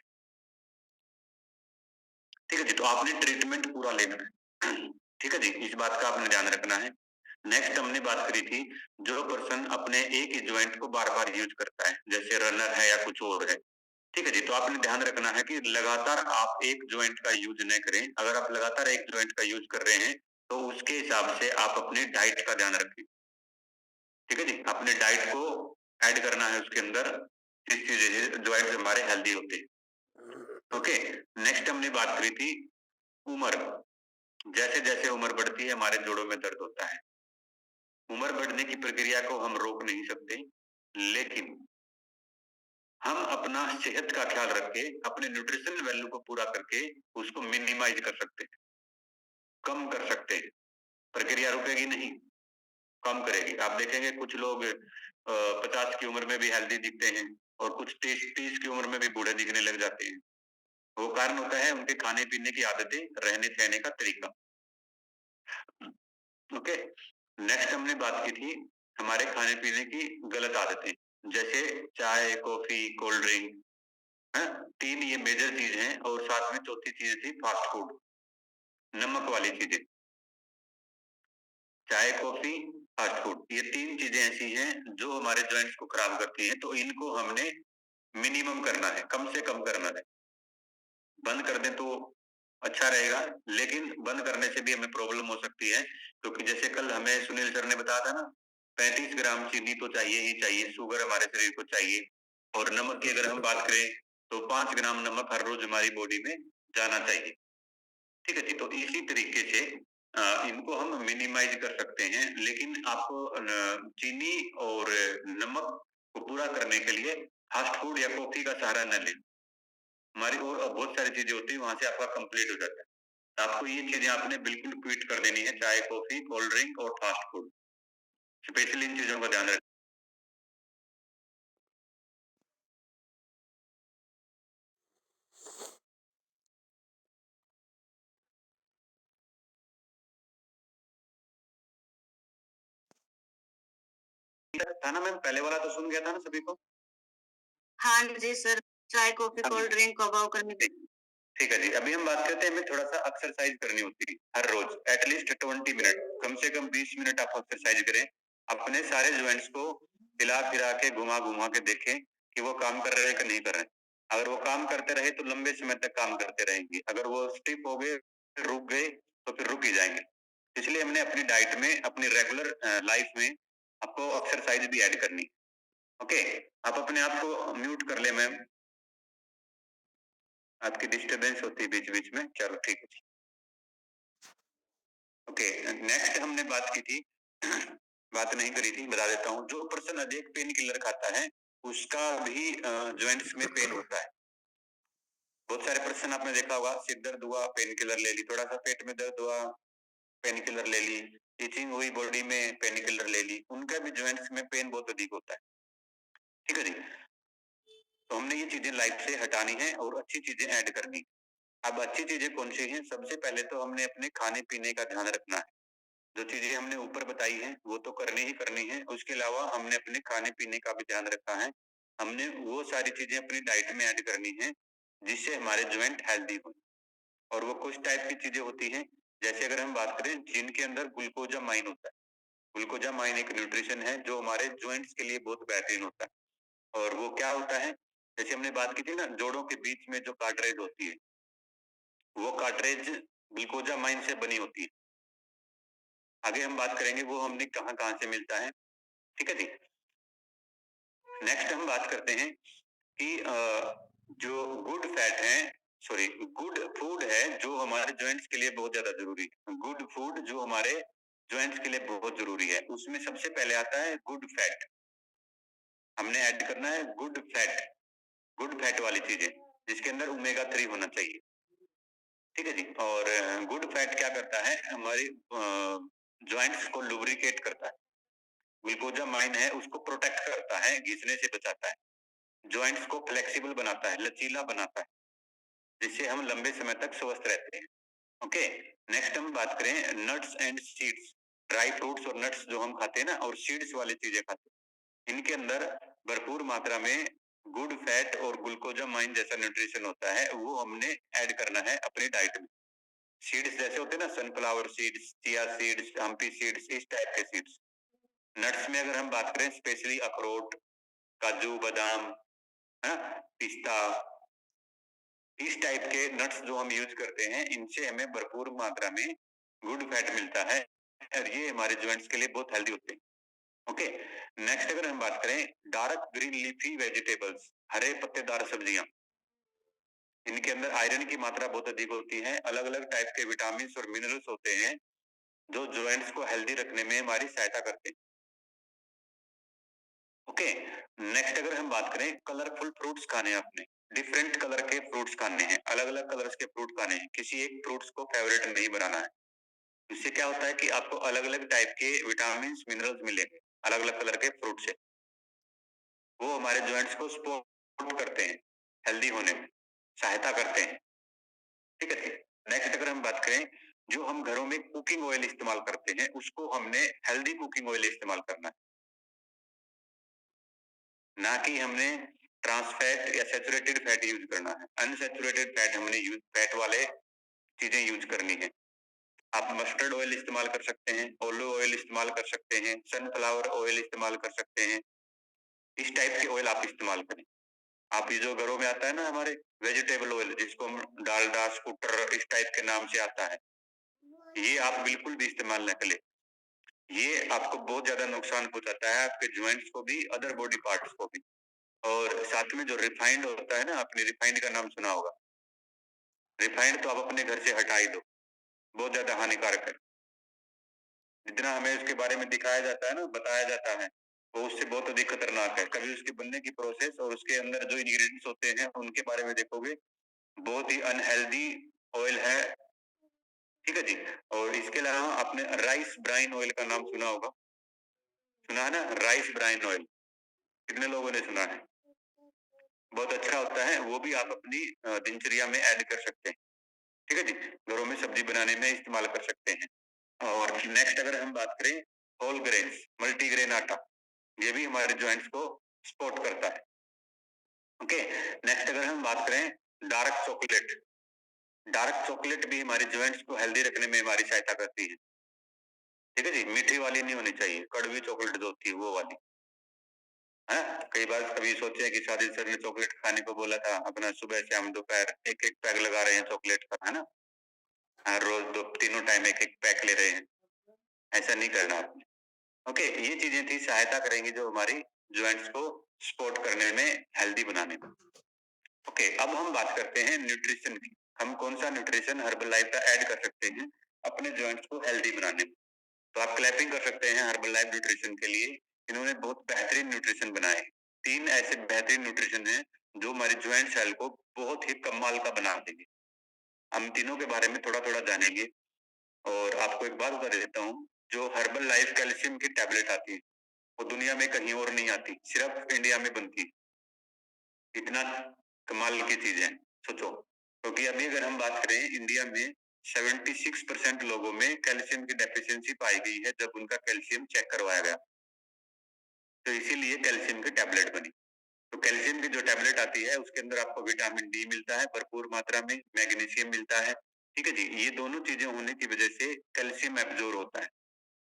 ठीक है जी, तो आपने ट्रीटमेंट पूरा लेना है। ठीक है जी, इस बात का आपने ध्यान रखना है। नेक्स्ट हमने बात करी थी, जो पर्सन अपने एक ही जॉइंट को बार-बार यूज़ करता है, जैसे रनर है या कुछ और है। ठीक है जी, तो आपने ध्यान रखना है कि लगातार आप एक जॉइंट का यूज़ न करें। अगर आप लगातार एक जॉइंट का यूज़ कर रहे हैं, तो उसके हिसाब से आप अपने डाइट का ध्यान रखें। ठीक है जी, अपने डाइट को ऐड करना है उसके अंदर, जिस चीज़ से जॉइंट्स हमारे हेल्दी होते हैं। ओके, नेक्स्ट हमने बात करी थी उम्र। जैसे-जैसे उम्र बढ़ती है, हमारे जोड़ों में दर्द होता है। उम्र बढ़ने की प्रक्रिया को हम रोक नहीं सकते, लेकिन हम अपना सेहत का ख्याल रख के, अपने न्यूट्रिशन वैल्यू को पूरा करके उसको मिनिमाइज़ कर सकते हैं, कम कर सकते हैं। प्रक्रिया रुकेगी नहीं, कम करेगी। आप देखेंगे कुछ लोग 50 की उम्र में भी हेल्दी दिखते हैं और कुछ 30 की उम्र में भी बूढ़े दिखने लग जाते हैं। वो कारण होता है उनके खाने-पीने की आदतें, रहने-सहने का तरीका। ओके, नेक्स्ट हमने बात की थी हमारे खाने-पीने की गलत आदतें, जैसे चाय, कॉफ़ी, कोल्ड ड्रिंक, हैं? 3 ये मेजर चीज़ हैं और साथ में चौथी चीज़ थी फास्ट फूड, नमक वाली चीज़ें। चाय, कॉफ़ी, फास्ट फूड, ये 3 चीज़ें ऐसी हैं जो हमारे जॉइंट्स को खराब करती हैं, तो इनको हमने मिनिमम करना है, कम से कम करना है। बंद कर दें तो अच्छा रहेगा, लेकिन बंद करने से भी हमें प्रॉब्लम हो सकती है, क्योंकि जैसे कल हमें सुनील सर ने बताया था ना, 35 ग्राम चीनी तो चाहिए ही चाहिए, शुगर हमारे शरीर को चाहिए। और नमक की अगर हम बात करें, तो 5 ग्राम नमक हर रोज़ हमारी बॉडी में जाना चाहिए। ठीक है जी, तो इसी तरीके से इनको हम मिनिमाइज़ कर सकते हैं, लेकिन आप चीनी और नमक को पूरा करने के लिए फास्ट फूड या कॉफ़ी का सहारा ना लें। हमारी और बहुत सारी चीज़ें होती हैं, वहाँ से आपका कंप्लीट हो जाता है। आपको ये चीज़ें आपने बिल्कुल क्विट कर देनी है, चाय, कॉफ़ी, कोल्ड ड्रिंक और फास्ट फूड। स्पेशली इन चीज़ों का ध्यान रखें। था ना मैम, पहले वाला तो सुन गया था ना सभी को? हाँ जी सर, चाय, कॉफ़ी, हाँ कोल्ड जी। ड्रिंक को अवॉइड करने ठीक ठीक है जी। अभी हम बात करते हैं, हमें थोड़ा-सा एक्सरसाइज़ करनी होती है, हर रोज़ एटलीस्ट 20 मिनट, कम से कम 20 मिनट आप एक्सरसाइज़ करें। अपने सारे जॉइंट्स को हिला-फिरा के, घुमा-घुमा के देखें कि वो काम कर रहे हैं कि नहीं कर रहे हैं। अगर वो काम करते रहे, तो लंबे समय तक काम करते रहेंगे। अगर वो स्टिफ़ हो गए, रुक गए, तो फिर रुक ही जाएँगे। इसलिए हमने अपनी डाइट में, अपनी रेगुलर लाइफ़ में आपको एक्सरसाइज़ भी ऐड करनी है। ओके? आप अपने आप को म्यूट कर लें मैम, आपकी डिस्टर्बेंस होती है बीच-बीच में। चलो ठीक है जी। ओके, नेक्स्ट हमने बात की थी बात नहीं करी थी, बता देता हूँ। जो पर्सन अधिक पेन किलर खाता है, उसका भी जॉइंट्स में पेन होता है। बहुत सारे पर्सन आपने देखा होगा, सिर दर्द हुआ, पेन किलर ले ली, थोड़ा-सा पेट में दर्द हुआ, पेन किलर ले ली, इचिंग हुई बॉडी में, पेन किलर ले ली, उनका भी जॉइंट्स में पेन बहुत अधिक होता है। ठीक है जी? तो हमने ये चीज़ें लाइफ से हटानी है और अच्छी चीज़ें ऐड करनी है। अब अच्छी चीज़ें कौन-सी हैं? सबसे पहले तो हमने अपने खाने-पीने का ध्यान रखना है। जो चीज़ें हमने ऊपर बताई हैं, वो तो करनी ही करनी है। उसके अलावा हमने अपने खाने-पीने का भी ध्यान रखा है। हमने वो सारी चीज़ें अपनी डाइट में ऐड करनी है, जिससे हमारे जॉइंट हेल्दी हों। और वो कुछ टाइप की चीज़ें होती हैं, जैसे अगर हम बात करें, जिनके अंदर ग्लूकोज़ामाइन होता है। ग्लूकोज़ामाइन एक न्यूट्रिशन है, जो हमारे जॉइंट्स के लिए बहुत बेहतरीन होता है। और वो क्या होता है? जैसे हमने बात की थी ना, जोड़ों के बीच में जो कार्ट्रेज होती है, वो कार्ट्रेज ग्लूकोज़ामाइन से बनी होती है। आगे हम बात करेंगे वो हमने कहाँ-कहाँ से मिलता है। ठीक है जी? नेक्स्ट हम बात करते हैं कि जो गुड फैट है, सॉरी, गुड फूड है, जो हमारे जॉइंट्स के लिए बहुत ज़्यादा ज़रूरी है। गुड फूड जो हमारे जॉइंट्स के लिए बहुत ज़रूरी है, उसमें सबसे पहले आता है गुड फैट। हमने ऐड करना है गुड फैट वाली चीज़ें, जिसके अंदर ओमेगा 3 होना चाहिए। ठीक है जी? और गुड फैट क्या करता है? हमारी जॉइंट्स को लुब्रिकेट करता है। ग्लूकोज़ामाइन है, उसको प्रोटेक्ट करता है, घिसने से बचाता है। जॉइंट्स को फ्लेक्सिबल बनाता है, लचीला बनाता है। जिससे हम लंबे समय तक स्वस्थ रहते हैं। ओके, नेक्स्ट हम बात करें nuts and seeds. Dry fruits और नट्स जो हम खाते हैं ना, और सीड्स वाली चीजें खाते हैं, इनके अंदर भरपूर मात्रा में गुड फैट और ग्लूकोजामाइन जैसा न्यूट्रिशन होता है, वो हमने ऐड करना है अपनी डाइट में। सीड्स जैसे होते हैं ना, sunflower seeds, chia seeds, hemp seeds, इस टाइप के सीड्स। नट्स में अगर हम बात करें स्पेशली अखरोट, काजू, बादाम, है पिस्ता, इस टाइप के नट्स जो हम यूज करते हैं, इनसे हमें भरपूर मात्रा में गुड फैट मिलता है और ये हमारे जॉइंट्स के लिए बहुत हेल्दी होते हैं। ओके, नेक्स्ट अगर हम बात करें डार्क ग्रीन लीफी वेजिटेबल्स, हरे पत्तेदार सब्जियां, इनके अंदर आयरन की मात्रा बहुत अधिक होती है। अलग अलग टाइप के विटामिन और मिनरल्स होते हैं जो जॉइंट्स को हेल्दी रखने में हमारी सहायता करते हैं। ओके, नेक्स्ट अगर हम बात करें कलरफुल फ्रूट्स खाने हैं आपने, डिफरेंट कलर के फ्रूट्स खाने हैं, अलग अलग कलर्स के फ्रूट खाने हैं, किसी एक फ्रूट्स को फेवरेट नहीं बनाना है। इससे क्या होता है कि आपको अलग अलग टाइप के विटामिन मिनरल्स मिलेंगे अलग अलग कलर के फ्रूट से, वो हमारे जॉइंट्स को सपोर्ट करते हैं, हेल्दी होने में सहायता करते हैं। ठीक है, नेक्स्ट अगर हम बात करें जो हम घरों में कुकिंग ऑयल इस्तेमाल करते हैं, उसको हमने हेल्दी कुकिंग ऑयल इस्तेमाल करना है, ना कि हमने ट्रांस फैट या सैचुरेटेड फैट यूज करना है। अनसैचुरेटेड फैट हमने फैट वाले चीजें यूज करनी है। आप मस्टर्ड ऑयल इस्तेमाल कर सकते हैं, ओलिव ऑयल इस्तेमाल कर सकते हैं, सनफ्लावर ऑयल इस्तेमाल कर सकते हैं, इस टाइप के ऑयल आप इस्तेमाल करें। आप ये जो घरों में आता है ना हमारे वेजिटेबल ऑयल, जिसको हम डालडा, स्कूटर इस टाइप के नाम से आता है, ये आप बिल्कुल भी इस्तेमाल न करें। ये आपको बहुत ज्यादा नुकसान पहुंचाता है, आपके ज्वाइंट्स को भी, अदर बॉडी पार्ट्स को भी। और साथ में जो रिफाइंड होता है ना, आपने रिफाइंड का नाम सुना होगा, रिफाइंड तो आप अपने घर से हटा ही दो, बहुत ज्यादा हानिकारक है। जितना हमें उसके बारे में दिखाया जाता है ना, बताया जाता है, वो उससे बहुत अधिक खतरनाक है। कभी उसके बनने की प्रोसेस और उसके अंदर जो इंग्रेडिएंट्स होते हैं उनके बारे में देखोगे, बहुत ही अनहेल्दी ऑयल है। ठीक है जी। और इसके अलावा आपने राइस ब्राइन ऑयल का नाम सुना होगा, सुना है ना, राइस ब्राइन ऑयल, कितने लोगों ने सुना है? बहुत अच्छा होता है, वो भी आप अपनी दिनचर्या में ऐड कर सकते हैं। ठीक है जी, घरों में सब्जी बनाने में इस्तेमाल कर सकते हैं। और नेक्स्ट अगर हम बात करें होल ग्रेन्स, मल्टीग्रेन आटा, ये भी हमारे जॉइंट्स को सपोर्ट करता है। ओके, नेक्स्ट अगर हम बात करें डार्क चॉकलेट, डार्क चॉकलेट भी हमारे जॉइंट्स को हेल्दी रखने में हमारी सहायता करती है। ठीक है जी, मीठी वाली नहीं होनी चाहिए, कड़वी चॉकलेट जो होती है वो वाली है। कई बार कभी सोचे हैं कि शादी सर ने चॉकलेट खाने को बोला था, अपना सुबह शाम दोपहर एक एक पैक लगा रहे हैं चॉकलेट का, है ना, हर रोज दो तीनों टाइम एक एक पैक ले रहे हैं, ऐसा नहीं करना आपने। ओके, ये चीजें थी, सहायता करेंगी जो हमारी जॉइंट्स को सपोर्ट करने में, हेल्दी बनाने में। ओके, अब हम बात करते हैं न्यूट्रिशन की। हम कौन सा न्यूट्रिशन हर्बल लाइफ का ऐड कर सकते हैं अपने जॉइंट्स को हेल्दी बनाने में। तो आप क्लैपिंग कर सकते हैं हर्बल लाइफ न्यूट्रिशन के लिए, इन्होंने बहुत बेहतरीन न्यूट्रिशन बनाए। 3 ऐसे बेहतरीन न्यूट्रिशन हैं जो हमारी जॉइंट सेल को बहुत ही कमाल का बना देंगे। हम तीनों के बारे में थोड़ा थोड़ा जानेंगे। और आपको एक बात बता देता हूँ, जो हर्बल लाइफ कैल्शियम की टैबलेट आती है, वो दुनिया में कहीं और नहीं आती, सिर्फ इंडिया में बनती है। इतना कमाल की चीज है, सोचो। क्योंकि अभी अगर हम बात करें, इंडिया में 76% लोगों में कैल्शियम की डेफिशिएंसी पाई गई है जब उनका कैल्शियम चेक करवाया गया, तो इसीलिए कैल्शियम की टैबलेट बनी। तो कैल्शियम की जो टैबलेट आती है उसके अंदर आपको विटामिन डी मिलता है भरपूर मात्रा में, मैग्नीशियम मिलता है। ठीक है जी, ये दोनों चीजें होने की वजह से कैल्शियम एब्जॉर्ब होता है।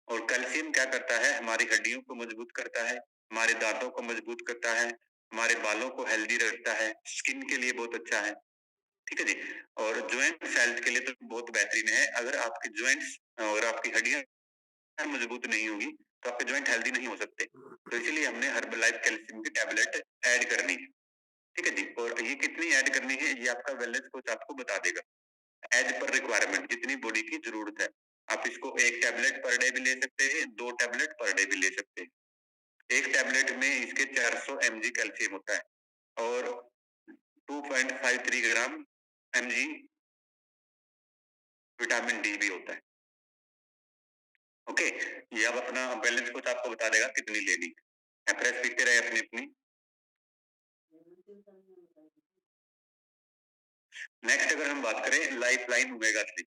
और कैल्शियम क्या करता है, हमारी हड्डियों को मजबूत करता है, हमारे दांतों को मजबूत करता है, हमारे बालों को हेल्दी रखता है, स्किन के लिए बहुत अच्छा है। ठीक है जी। और ज्वाइंट हेल्थ के लिए तो बहुत बेहतरीन है। अगर आपके ज्वाइंट्स और आपकी हड्डियां मजबूत नहीं होगी तो आपके ज्वाइंट हेल्दी नहीं हो सकते। तो इसीलिए हमने हर्बलाइफ कैल्शियम की टैबलेट ऐड करनी है। ठीक है जी। और ये कितनी ऐड करनी है ये आपका वेलनेस कोच आपको बता देगा, एज पर रिक्वायरमेंट, जितनी बॉडी की जरूरत है। आप इसको 1 टैबलेट पर डे भी ले सकते हैं, 2 टैबलेट पर डे भी ले सकते हैं। एक टैबलेट में इसके 400 mg कैल्शियम होता है और 2.53 ग्राम mg विटामिन डी भी होता है। ओके, ये अब अपना बैलेंस कुछ आपको बता देगा कितनी लेनी है। फ्रेश पीते रहे अपनी अपनी। नेक्स्ट अगर हम बात करें life line omega 3,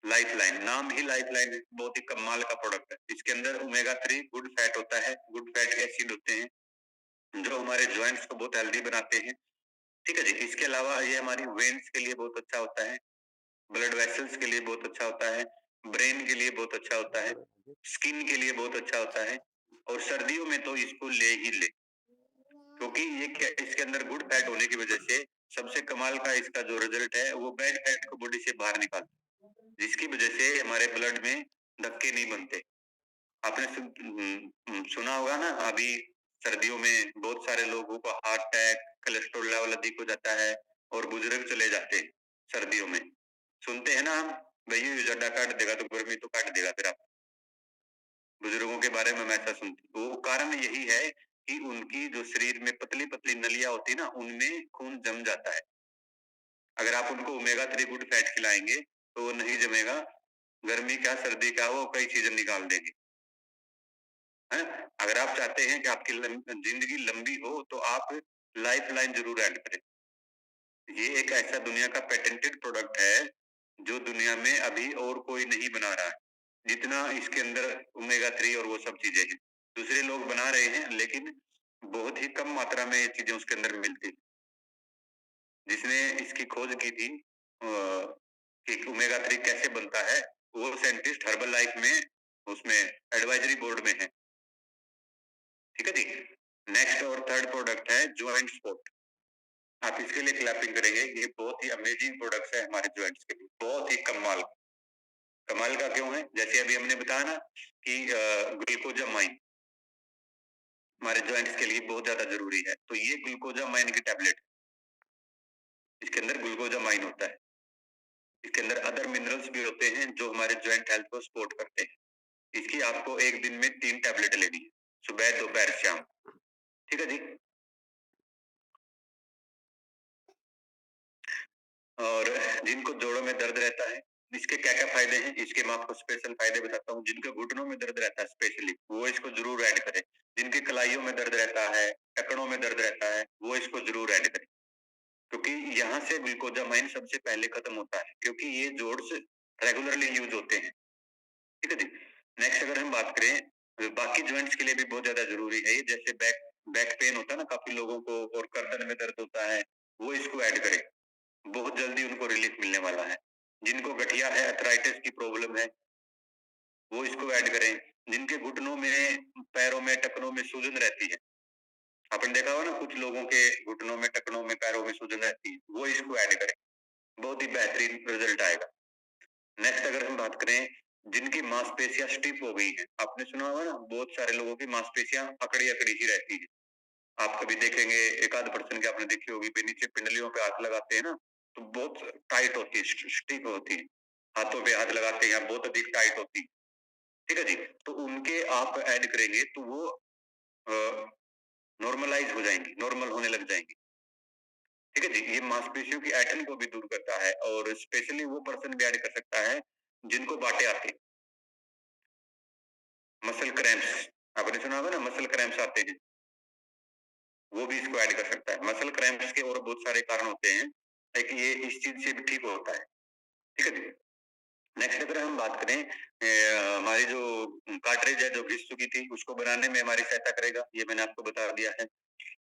life line नाम ही लाइफ लाइन है, बहुत ही कमाल का प्रोडक्ट है। इसके अंदर ओमेगा 3 गुड फैट होता है, गुड फैट एसिड होते हैं जो हमारे जॉइंट्स को बहुत हेल्दी बनाते हैं। ठीक है जी। इसके अलावा ये हमारी वेन्स के लिए बहुत अच्छा होता है, ब्लड वेसल्स के लिए बहुत अच्छा होता है, ब्रेन के लिए बहुत अच्छा होता है, स्किन के लिए बहुत अच्छा होता है। और सर्दियों में तो इसको ले ही ले, क्योंकि ये इसके अंदर गुड फैट होने की वजह से सबसे कमाल का इसका जो रिजल्ट है वो बैड फैट को बॉडी से बाहर निकालता है, जिसकी वजह से हमारे ब्लड में धक्के नहीं बनते। आपने सुना होगा ना, अभी सर्दियों में बहुत सारे लोगों को हार्ट अटैक, कोलेस्ट्रॉल लेवल अधिक हो जाता है और बुजुर्ग चले जाते हैं सर्दियों में। सुनते हैं ना हम, भाई ये ज्यादा काट देगा तो गर्मी तो काट देगा। फिर आप बुजुर्गों के बारे में मैं ऐसा सुनती हूँ। वो कारण यही है कि उनकी जो शरीर में पतली पतली नलियां होती है ना, उनमें खून जम जाता है। अगर आप उनको ओमेगा 3 गुड फैट खिलाएंगे तो वो नहीं जमेगा, गर्मी का सर्दी का वो कई चीजें निकाल देंगे। है? अगर आप चाहते हैं कि आपकी जिंदगी लंबी हो तो आप लाइफ लाइन जरूर ऐड करें। ये एक ऐसा दुनिया का पेटेंटेड प्रोडक्ट है जो दुनिया में अभी और कोई नहीं बना रहा है, जितना इसके अंदर ओमेगा 3 और वो सब चीजें हैं। दूसरे लोग बना रहे हैं लेकिन बहुत ही कम मात्रा में ये चीजें उसके अंदर मिलती। जिसने इसकी खोज की थी कि ओमेगा 3 कैसे बनता है, वो साइंटिस्ट हर्बल लाइफ में उसमें एडवाइजरी बोर्ड में है। ठीक है जी। नेक्स्ट और थर्ड प्रोडक्ट है ज्वाइंट सपोर्ट। आप इसके लिए क्लैपिंग करेंगे। ये बहुत ही अमेजिंग प्रोडक्ट है हमारे ज्वाइंट्स के लिए, बहुत ही कमाल। कमाल का क्यों है? जैसे अभी हमने बताया ना कि ग्लूकोजामाइन हमारे ज्वाइंट्स के लिए बहुत ज्यादा जरूरी है, तो ये ग्लूकोजामाइन की टैबलेट, इसके अंदर ग्लूकोजामाइन होता है। इसके अंदर अदर मिनरल्स भी होते हैं जो हमारे ज्वाइंट हेल्थ को सपोर्ट करते हैं। इसकी आपको एक दिन में 3 टैबलेट लेनी है, सुबह दोपहर शाम। ठीक है जी। और जिनको जोड़ों में दर्द रहता है, इसके क्या क्या फायदे हैं, इसके मैं आपको स्पेशल फायदे बताता हूँ। जिनके घुटनों में दर्द रहता है स्पेशली, वो इसको जरूर ऐड करें। जिनके कलाइयों में दर्द रहता है, टखनों में दर्द रहता है, वो इसको जरूर ऐड करें, क्योंकि यहाँ से ग्लूकोजामाइन सबसे पहले खत्म होता है, क्योंकि ये जोड्स रेगुलरली यूज होते हैं। ठीक है जी। नेक्स्ट अगर हम बात करें, बाकी ज्वाइंट्स के लिए भी बहुत ज्यादा जरूरी है। जैसे बैक बैक पेन होता है ना काफी लोगों को, और गर्दन में दर्द होता है, वो इसको ऐड करें, बहुत जल्दी उनको रिलीफ मिलने वाला है। जिनको गठिया है, अर्थराइटिस की प्रॉब्लम है, वो इसको ऐड करें। जिनके घुटनों में, पैरों में, टखनों में सूजन रहती है, आपने देखा होगा ना कुछ लोगों के घुटनों में, टखनों में, पैरों में सूजन रहती है, वो इसको ऐड करें, बहुत ही बेहतरीन रिजल्ट आएगा। नेक्स्ट अगर हम बात करें, जिनकी मांसपेशियां स्टिफ हो गई है, आपने सुना होगा ना बहुत सारे लोगों की मांसपेशियां अकड़ी अकड़ी सी रहती है। आप कभी देखेंगे एक आध पर्सन की आपने देखी होगी, नीचे पिंडलियों पे हाथ लगाते हैं ना तो बहुत टाइट होती है, स्टिफ होती है। हाथों पे हाथ लगाते हैं बहुत अधिक टाइट होती है। ठीक है जी। तो उनके आप ऐड करेंगे तो वो नॉर्मलाइज हो जाएंगी, नॉर्मल होने लग जाएंगी। ठीक है जी। ये मांसपेशियों की ऐठन को भी दूर करता है, और स्पेशली वो पर्सन भी ऐड कर सकता है जिनको बाटे आते हैं, मसल क्रैम्प्स, आपने सुना होगा ना मसल क्रैम्प्स आते हैं, वो भी इसको ऐड कर सकता है। मसल क्रैम्प्स के और बहुत सारे कारण होते हैं, लेकिन ये इस चीज से भी ठीक होता है। ठीक है जी। नेक्स्ट अगर हम बात करें, हमारी जो कार्ट्रिज है जो घिस चुकी थी, उसको बनाने में हमारी सहायता करेगा, ये मैंने आपको बता दिया है।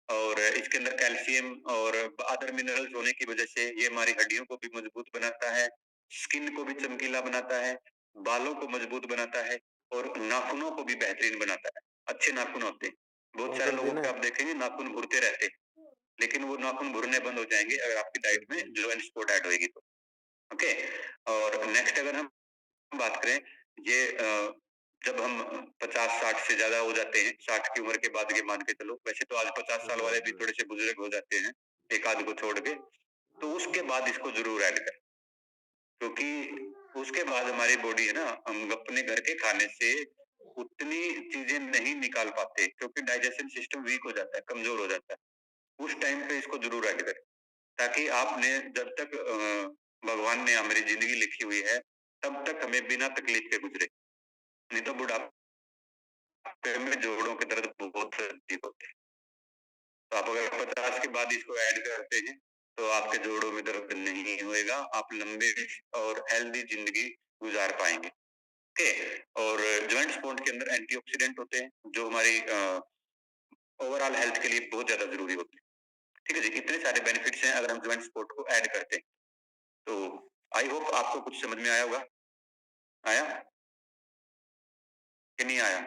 और इसके अंदर कैल्शियम और अदर मिनरल्स होने की वजह से ये हमारी हड्डियों को भी मजबूत बनाता है, स्किन को भी चमकीला बनाता है, बालों को मजबूत बनाता है, और नाखूनों को भी बेहतरीन बनाता है। अच्छे नाखून होते हैं, बहुत सारे लोगों के आप देखेंगे नाखून भुरते रहते हैं, लेकिन वो नाखून भुरने बंद हो जाएंगे अगर आपकी डाइट में ज्वाइंट सपोर्ट ऐड होगी तो। ओके। और नेक्स्ट अगर हम बात करें, ये जब हम 50-60 से ज्यादा हो जाते हैं, 60 की उम्र के बाद ये मान के चलो, वैसे तो आज 50 साल वाले भी थोड़े से बुजुर्ग हो जाते हैं एक आध को छोड़ के, तो उसके बाद इसको जरूर ऐड करें, क्योंकि उसके बाद हमारी बॉडी है ना, हम अपने घर के खाने से उतनी चीजें नहीं निकाल पाते, क्योंकि डाइजेशन सिस्टम वीक हो जाता है, कमजोर हो जाता है। उस टाइम पे इसको जरूर ऐड करें, ताकि आपने जब तक भगवान ने हमारी जिंदगी लिखी हुई है तब तक हमें बिना तकलीफ के गुजरे, नहीं तो बुढ़ापे में जोड़ों के दर्द बहुत अधिक होते हैं। तो आप अगर 50 के बाद इसको ऐड करते हैं तो आपके जोड़ों में दर्द नहीं होएगा, आप लंबे और हेल्दी जिंदगी गुजार पाएंगे। ओके, और ज्वाइंट सपोर्ट के अंदर एंटीऑक्सीडेंट होते हैं जो हमारी ओवरऑल हेल्थ के लिए बहुत ज्यादा जरूरी होते हैं। ठीक है जी, इतने सारे बेनिफिट्स हैं अगर हम ज्वाइंट सपोर्ट को ऐड करते हैं। तो आई होप आपको कुछ समझ में आया होगा। आया कि नहीं आया?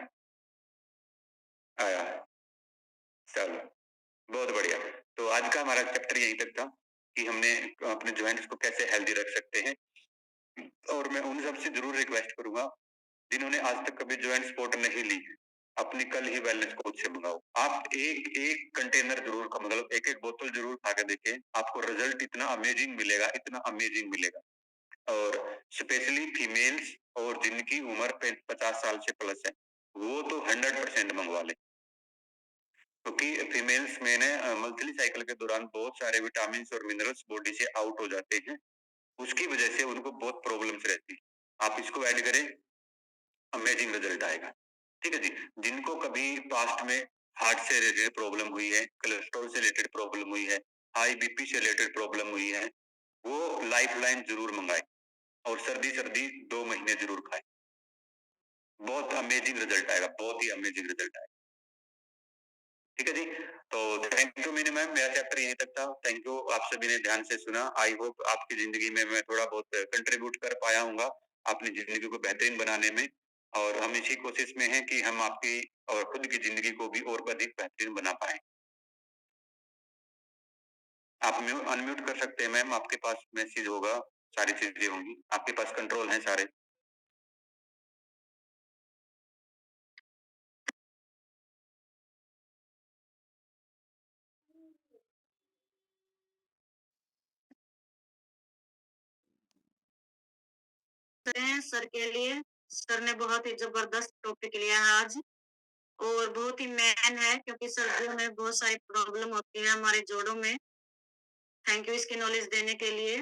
आया, चलो बहुत बढ़िया। तो आज का हमारा चैप्टर यहीं तक था कि हमने अपने ज्वाइंट्स को कैसे हेल्दी रख सकते हैं। और मैं उन सबसे जरूर रिक्वेस्ट करूंगा जिन्होंने आज तक कभी ज्वाइंट सपोर्ट नहीं ली है, अपनी कल ही वेलनेस कोच से मंगाओ। आप एक एक कंटेनर जरूर मतलब एक एक बोतल जरूर खा के देखें, आपको रिजल्ट इतना अमेजिंग मिलेगा, इतना अमेजिंग मिलेगा। और स्पेशली फीमेल्स और जिनकी उम्र 50 साल से प्लस है वो तो 100% मंगवा ले, क्योंकि फीमेल्स में ना मंथली साइकिल के दौरान बहुत सारे विटामिन और मिनरल्स बॉडी से आउट हो जाते हैं, उसकी वजह से उनको बहुत प्रॉब्लम्स रहती है। आप इसको ऐड करें, अमेजिंग रिजल्ट आएगा। ठीक है जी, जिनको कभी पास्ट में हार्ट से रिलेटेड प्रॉब्लम हुई है, कोलेस्ट्रॉल से रिलेटेड प्रॉब्लम हुई है, हाई बीपी से रिलेटेड प्रॉब्लम हुई है, वो लाइफ लाइन जरूर मंगाए और सर्दी सर्दी 2 महीने जरूर खाए, बहुत अमेजिंग रिजल्ट आएगा, बहुत ही अमेजिंग रिजल्ट आएगा। ठीक है जी, तो थैंक यू मीनू मैम, मेरा चैप्टर यहीं तक था। थैंक यू, आप सभी ने ध्यान से सुना। आई होप आपकी जिंदगी में मैं थोड़ा बहुत कंट्रीब्यूट कर पाया हूँ अपनी जिंदगी को बेहतरीन बनाने में, और हम इसी कोशिश में हैं कि हम आपकी और खुद की जिंदगी को भी और अधिक बेहतरीन बना पाए। आप अनम्यूट कर सकते हैं मैम, आपके पास मैसेज होगा, सारी चीजें होंगी, आपके पास कंट्रोल है सारे। सर के लिए सर ने बहुत ही जबरदस्त टॉपिक लिया है आज, और बहुत ही मेन है क्योंकि सर्दियों में बहुत सारी प्रॉब्लम होती है हमारे जोड़ों में। थैंक यू इसकी नॉलेज देने के लिए,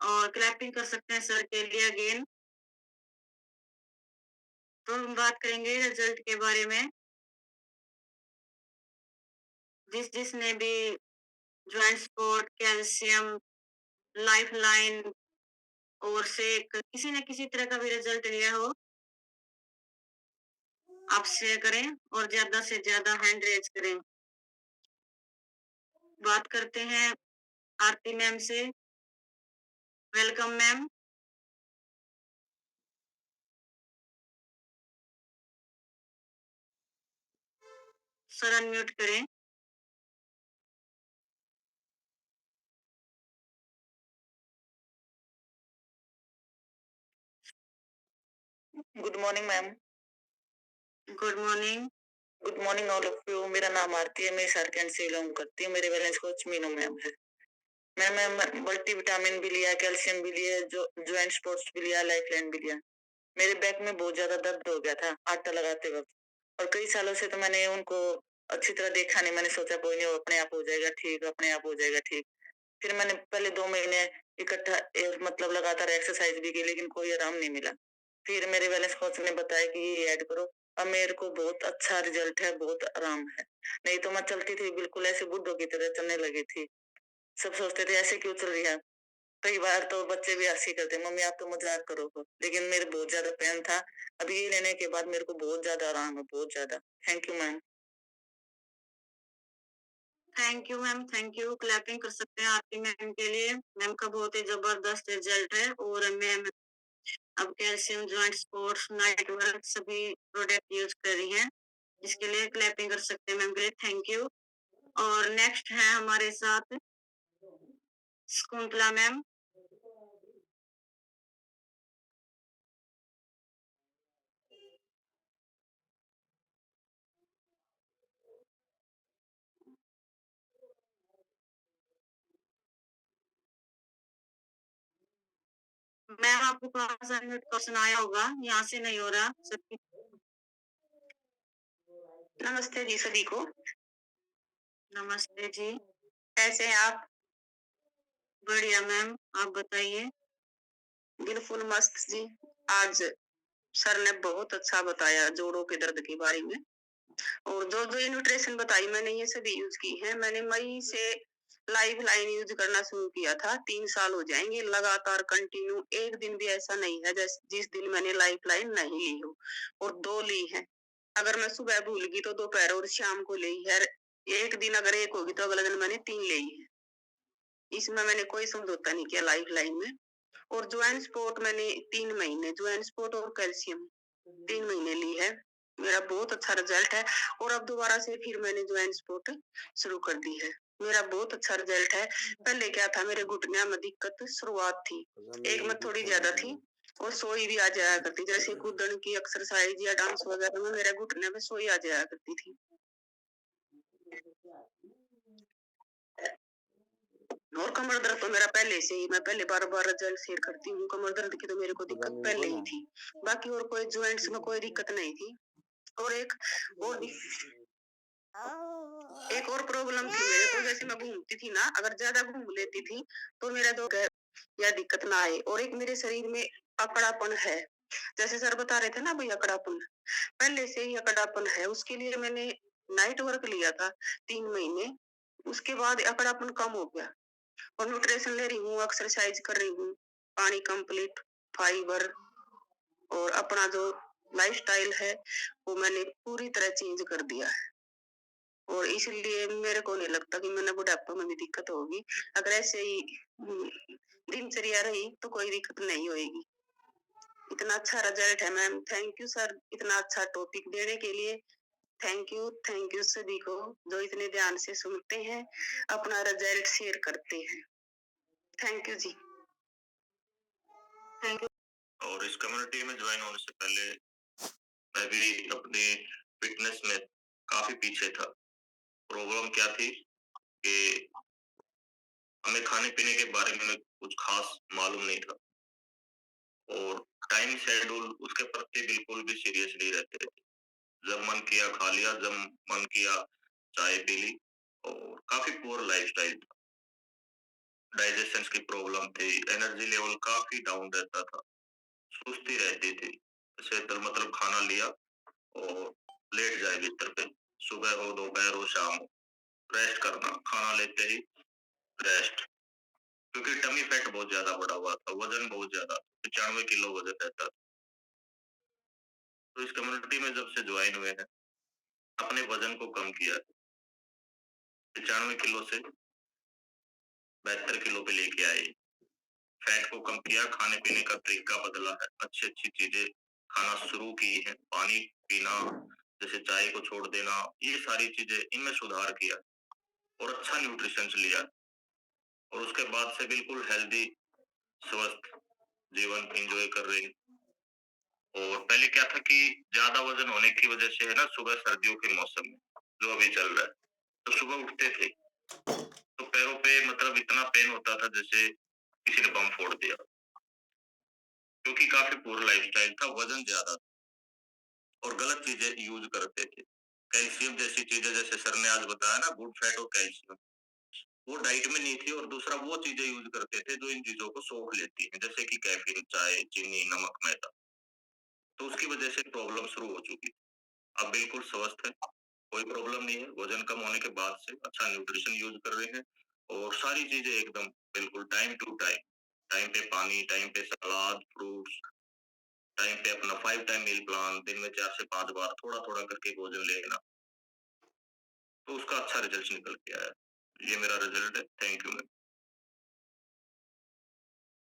और क्लैपिंग कर सकते हैं सर के लिए अगेन। तो हम बात करेंगे रिजल्ट के बारे में। जिसने भी joint support, calcium, life line और से किसी न किसी तरह का भी रिजल्ट लिया हो, आप शेयर करें और ज्यादा से ज्यादा हैंड रेज करें। बात करते हैं आरती मैम से। Welcome ma'am. सर अनम्यूट करें। Good morning ma'am. Good morning. Good morning all of you. मेरा नाम आरती है, मैं सारकेंड से बिलोंग करती हूँ। मेरे बैलेंस कोच मीनू मैम है। मैं मल्टी विटामिन भी लिया, कैल्शियम भी लिया, जो ज्वाइंट स्पोर्ट्स भी लिया, लाइफ लाइन भी लिया। मेरे बैक में बहुत ज्यादा दर्द हो गया था आटा लगाते वक्त, और कई सालों से तो मैंने उनको अच्छी तरह देखा नहीं। मैंने सोचा कोई नहीं, वो अपने आप हो जाएगा ठीक, अपने आप हो जाएगा ठीक। फिर मैंने पहले 2 महीने इकट्ठा मतलब लगातार एक्सरसाइज भी की, लेकिन कोई आराम नहीं मिला। फिर मेरे वेलनेस कोच ने बताया कि ये ऐड करो। अब मेरे को बहुत अच्छा रिजल्ट है, बहुत आराम है। नहीं तो मैं चलती थी बिल्कुल ऐसे बुड्ढों की तरह चलने लगी थी। सब सोचते थे ऐसे क्यों चल रही है। कई बार तो बच्चे भी हंसी करते, मम्मी आप तो मजाक करो, लेकिन मेरे बहुत ज्यादा पेन था। अभी ये लेने के बाद मेरे को बहुत ज्यादा आराम है, बहुत ज्यादा। Thank you ma'am. Thank you ma'am, thank you. Clapping कर सकते हैं आरती मैम के लिए। मैम का बहुत ही जबरदस्त रिजल्ट है, और मैम अब calcium, joint sports, night work सभी प्रोडक्ट यूज कर रही हैं, जिसके लिए क्लैपिंग कर सकते हैं मैम के लिए। Thank you. और नेक्स्ट है हमारे साथ शकुंतला मैम। मैम आपको क्लास अनम्यूट क्वेश्चन आया होगा, यहाँ से नहीं हो रहा सबकी। नमस्ते जी सभी को। नमस्ते जी। कैसे हैं आप? बढ़िया मैम, आप बताइए। बिल्कुल मस्त जी। आज सर ने बहुत अच्छा बताया जोड़ों के दर्द के बारे में, और जो जो न्यूट्रिशन बताई मैंने ये सभी यूज की है। मैंने मई से लाइफ लाइन यूज करना शुरू किया था। 3 साल हो जाएंगे लगातार कंटिन्यू। एक दिन भी ऐसा नहीं है जिस दिन मैंने लाइफ लाइन नहीं ली हो, और 2 ली है। अगर मैं सुबह भूल गई तो दोपहर और शाम को ली है। एक दिन अगर एक होगी तो अगले दिन मैंने 3 ली है। इसमें मैंने कोई समझौता नहीं किया लाइफ लाइन में। और ज्वाइन स्पोर्ट मैंने 3 महीने, ज्वाइन स्पोर्ट और कैल्शियम 3 महीने ली है। मेरा बहुत अच्छा रिजल्ट है। और अब दोबारा से फिर मैंने ज्वाइन स्पोर्ट शुरू कर दी है। मेरा बहुत अच्छा रिजल्ट है। पहले क्या था, मेरे घुटने में दिक्कत शुरुआत थी, एक में थोड़ी ज्यादा थी, और सोई भी आ जाया करती। जैसे कूदन की एक्सरसाइज या डांस वगैरह में मेरे घुटने में सोई आ जाया करती थी। और कमर दर्द तो मेरा पहले से ही, मैं पहले बार-बार रिजल्ट शेयर करती हूँ। कमर दर्द की तो मेरे को दिक्कत पहले ही थी। बाकी और कोई जॉइंट्स में कोई दिक्कत नहीं थी। और एक और प्रॉब्लम थी मेरे को, जैसे मैं घूमती थी ना, अगर ज्यादा घूम लेती थी तो मेरा जो या दिक्कत ना आए। और एक मेरे शरीर में अकड़ापन है, जैसे सर बता रहे थे ना भाई, अकड़ापन पहले से ही अकड़ापन है। उसके लिए मैंने नाइट वर्क लिया था 3 महीने। उसके बाद अकड़ापन कम हो गया। और न्यूट्रिशन ले रही हूँ, एक्सरसाइज कर रही हूँ, पानी कंप्लीट, फाइबर, और अपना जो लाइफस्टाइल है वो मैंने पूरी तरह चेंज कर दिया है। और इसलिए मेरे को नहीं लगता कि मैंने बुढ़ापे में भी दिक्कत होगी। अगर ऐसे ही दिनचर्या रही तो कोई दिक्कत नहीं होगी। इतना अच्छा रिजल्ट है मैम। थैंक यू सर, इतना अच्छा टॉपिक देने के लिए। थैंक यू सभी को जो इतने ध्यान से सुनते हैं, अपना रिजल्ट शेयर करते हैं। Thank you ji. Thank you. और इस कम्युनिटी में ज्वाइन होने से पहले मैं भी अपनी फिटनेस में काफी पीछे था। प्रॉब्लम क्या थी कि हमें खाने पीने के बारे में कुछ खास मालूम नहीं था, और टाइम शेड्यूल उसके प्रति बिल्कुल भी सीरियस नहीं रहते थे। जब मन किया खा लिया, जब मन किया चाय पी ली, और काफी पुअर लाइफस्टाइल था। डाइजेशन की प्रॉब्लम थी, एनर्जी लेवल काफी डाउन रहता था, सुस्ती रहती थी। जैसे मतलब खाना लिया और लेट जाए बिस्तर पे, सुबह हो दोपहर हो शाम हो, रेस्ट करना, खाना लेते ही रेस्ट। क्योंकि टमी फैट बहुत ज्यादा बढ़ा हुआ था, वजन बहुत ज्यादा, 95 किलो वजन रहता था। तो इस कम्युनिटी में जब से ज्वाइन हुए हैं, अपने वजन को कम किया, 95 किलो से 72 किलो पे लेके आए। फैट को कम किया, खाने पीने का तरीका बदला है, अच्छी अच्छी चीजें खाना शुरू की है, पानी पीना, जैसे चाय को छोड़ देना, ये सारी चीजें इनमें सुधार किया, और अच्छा न्यूट्रिशन लिया। और उसके बाद से बिल्कुल हेल्दी स्वस्थ जीवन एंजॉय कर रहे हैं। और पहले क्या था कि ज्यादा वजन होने की वजह से है ना, सुबह सर्दियों के मौसम में जो अभी चल रहा है, तो सुबह उठते थे तो पैरों पे मतलब इतना पेन होता था जैसे किसी ने बम फोड़ दिया, क्योंकि काफी पूरा लाइफस्टाइल था, वजन ज्यादा था, और गलत चीजें यूज करते थे। कैल्शियम जैसी चीजें, जैसे सर ने आज बताया ना, गुड फैट और कैल्शियम, वो डाइट में नहीं थी। और दूसरा वो चीजें यूज करते थे जो इन चीजों को सोख लेती हैं, जैसे कि कैफीन, चाय, चीनी, नमक, मैदा। तो उसकी वजह से प्रॉब्लम शुरू हो चुकी। अब बिल्कुल स्वस्थ है, कोई प्रॉब्लम नहीं है। वजन कम होने के बाद से अच्छा न्यूट्रिशन यूज कर रहे हैं, और सारी चीजें एकदम बिल्कुल टाइम टू टाइम, टाइम पे पानी, टाइम पे सलाद, फ्रूट्स, टाइम पे अपना 5 टाइम मील प्लान, दिन में 4 से 5 बार थोड़ा थोड़ा करके भोजन लेना, तो उसका अच्छा रिजल्ट निकल के आया। ये मेरा रिजल्ट है। Thank you ma'am.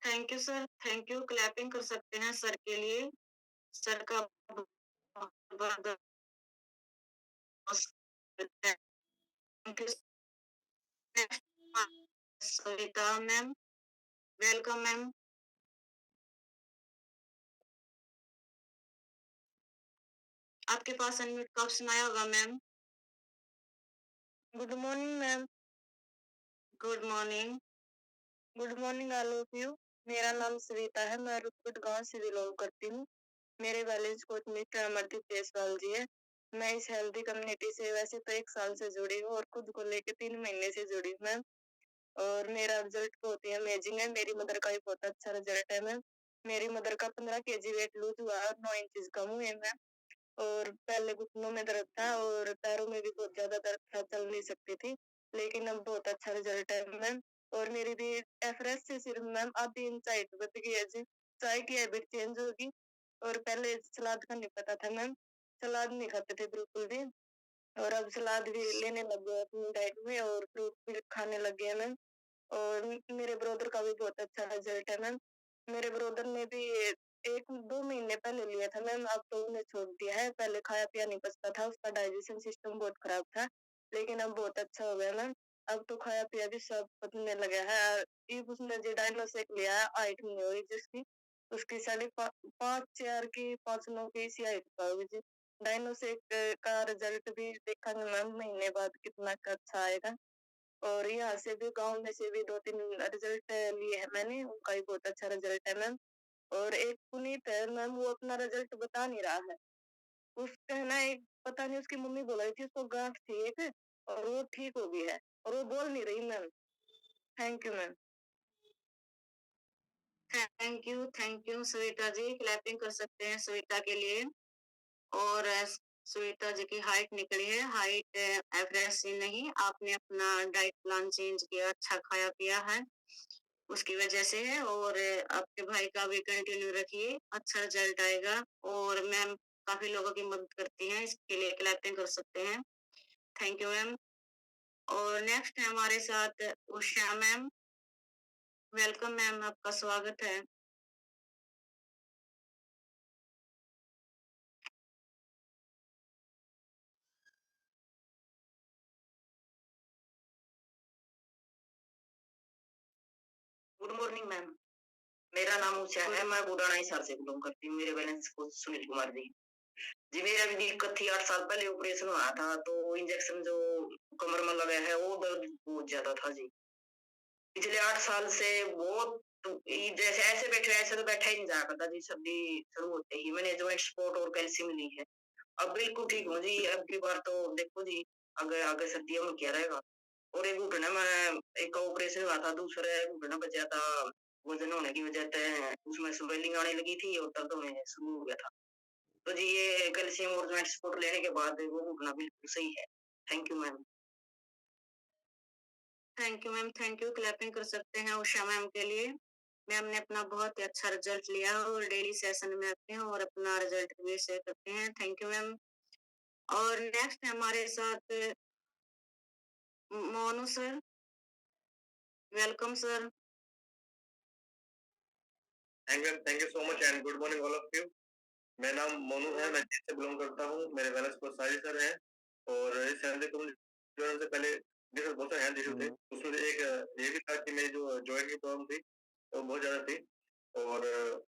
Thank you sir, thank you. Clapping कर सकते हैं सर के लिए। सर का बहुत thank you. Savita ma'am, welcome ma'am. आपके पास अनम्यूट का ऑप्शन आया होगा ma'am. Good morning ma'am. Good morning. Good morning all of you. मेरा नाम सविता है, मैं रुपकुट गांव से बिलोंग करती हूँ। मेरे balance coach mister Amardeep Jaiswal ji है। मैं इस हेल्दी कम्युनिटी से वैसे तो 1 साल से जुड़ी हूँ, और खुद को लेके 3 महीने से जुड़ी हूँ मैम। और मेरा रिजल्ट बहुत ही अमेजिंग है। मेरी मदर का भी बहुत अच्छा रिजल्ट है मैम। मेरी मदर का 15 केजी वेट लूज हुआ है और 9 इंचेस कम हुए मैम। और पहले घुटनों में दर्द था और पैरों में भी बहुत ज्यादा दर्द था, चल नहीं सकती थी। लेकिन अब बहुत अच्छा रिजल्ट है मैम। और मेरी भी एफरेस्ट से सिर्फ मैम आधी इंच हाइट बढ़ गई है जी। चाय की हैबिट चेंज होगी। और पहले सलाद का नहीं पता था मैम, सलाद नहीं खाते थे बिल्कुल भी। और अब सलाद भी लेने लग गए अपनी डाइट में और फ्रूट भी खाने लग गए मैम। और मेरे ब्रदर का भी बहुत अच्छा रिजल्ट है मैम। मेरे ब्रदर ने भी 1-2 महीने पहले लिया था मैम, अब तो उन्हें छोड़ दिया है। पहले खाया पिया नहीं पचता था, उसका डाइजेशन सिस्टम बहुत खराब था, लेकिन अब बहुत अच्छा हो गया मैम। अब तो खाया पिया भी सब पचने लगा है। इफ उसने जो डायनोसेक लिया है, हाइट नहीं हुई जिसकी, उसकी 5.5 4 की 5.9 की इसी हाइट का होगी जी। डायनोसेक का रिजल्ट भी देखेंगे मैम महीने बाद कितना का अच्छा आएगा। और यहाँ से भी गांव में से भी 2-3 रिजल्ट लिए हैं मैंने, उनका भी बहुत अच्छा रिजल्ट है मैम। और एक पुनीत है मैम, वो अपना रिजल्ट बता नहीं रहा है। उसका है ना, एक पता नहीं उसकी मम्मी बोल रही थी उसको गांठ थी एक, और वो ठीक हो गई है और वो बोल नहीं रही ma'am. Thank you ma'am. Thank you Savita ji, clapping कर सकते हैं सविता के लिए। और श्वेता जी की हाइट निकली है, हाइट एवरेज से नहीं, आपने अपना डाइट प्लान चेंज किया, अच्छा खाया पिया है, उसकी वजह से है। और आपके भाई का भी कंटिन्यू रखिए, अच्छा रिजल्ट आएगा। और मैम काफी लोगों की मदद करती हैं, इसके लिए क्लैपिंग कर सकते हैं। Thank you ma'am. और नेक्स्ट है हमारे साथ उषा मैम। वेलकम मैम, आपका स्वागत है। गुड मॉर्निंग मैम, मेरा नाम उषा है, मैं बुडाना हिसार से बिलोंग करती हूँ। मेरे बैलेंस कोच सुनील कुमार जी। जी मेरा भी दिक्कत थी, 8 साल पहले ऑपरेशन हुआ था, तो इंजेक्शन जो कमर में लगा है वो दर्द बहुत ज्यादा था जी। पिछले 8 साल से बहुत, जैसे ऐसे बैठे ऐसे तो बैठा ही नहीं जा करता जी। सर्दी शुरू होते ही मैंने ज्वाइंट सपोर्ट और कैल्शियम ली है, अब बिल्कुल ठीक हूँ जी। अब की बार तो देखो जी, आगे आगे सर्दियों में क्या रहेगा। और एक घुटने में एक ऑपरेशन हुआ था, दूसरे घुटने पर ज्यादा वजन होने की वजह से उसमें स्वेलिंग आने लगी थी और दर्द होने शुरू हो गया था। तो जी ये कैल्शियम और ज्वाइंट सपोर्ट लेने के बाद वो घुटना बिल्कुल सही है। Thank you ma'am. Thank you ma'am, thank you. Clapping कर सकते हैं उषा मैम के लिए। मैम ने अपना बहुत ही अच्छा रिजल्ट लिया और डेली सेशन में आते हैं और अपना रिजल्ट भी शेयर करते हैं। Thank you ma'am. और नेक्स्ट है हमारे साथ Monu sir. Welcome sir. Thank you so much and good morning all of you. मेरा नाम मोनू है, मैं चीन से बिलोंग करता हूँ। मेरे वेलनेस कोच साजिद सर हैं और इस हेल्थ को जोड़ने से पहले मेरे बहुत सारे हेल्थ इशू थे। उसमें से एक ये भी था कि मेरी जो जॉइंट की प्रॉब्लम थी वो बहुत ज्यादा थी। और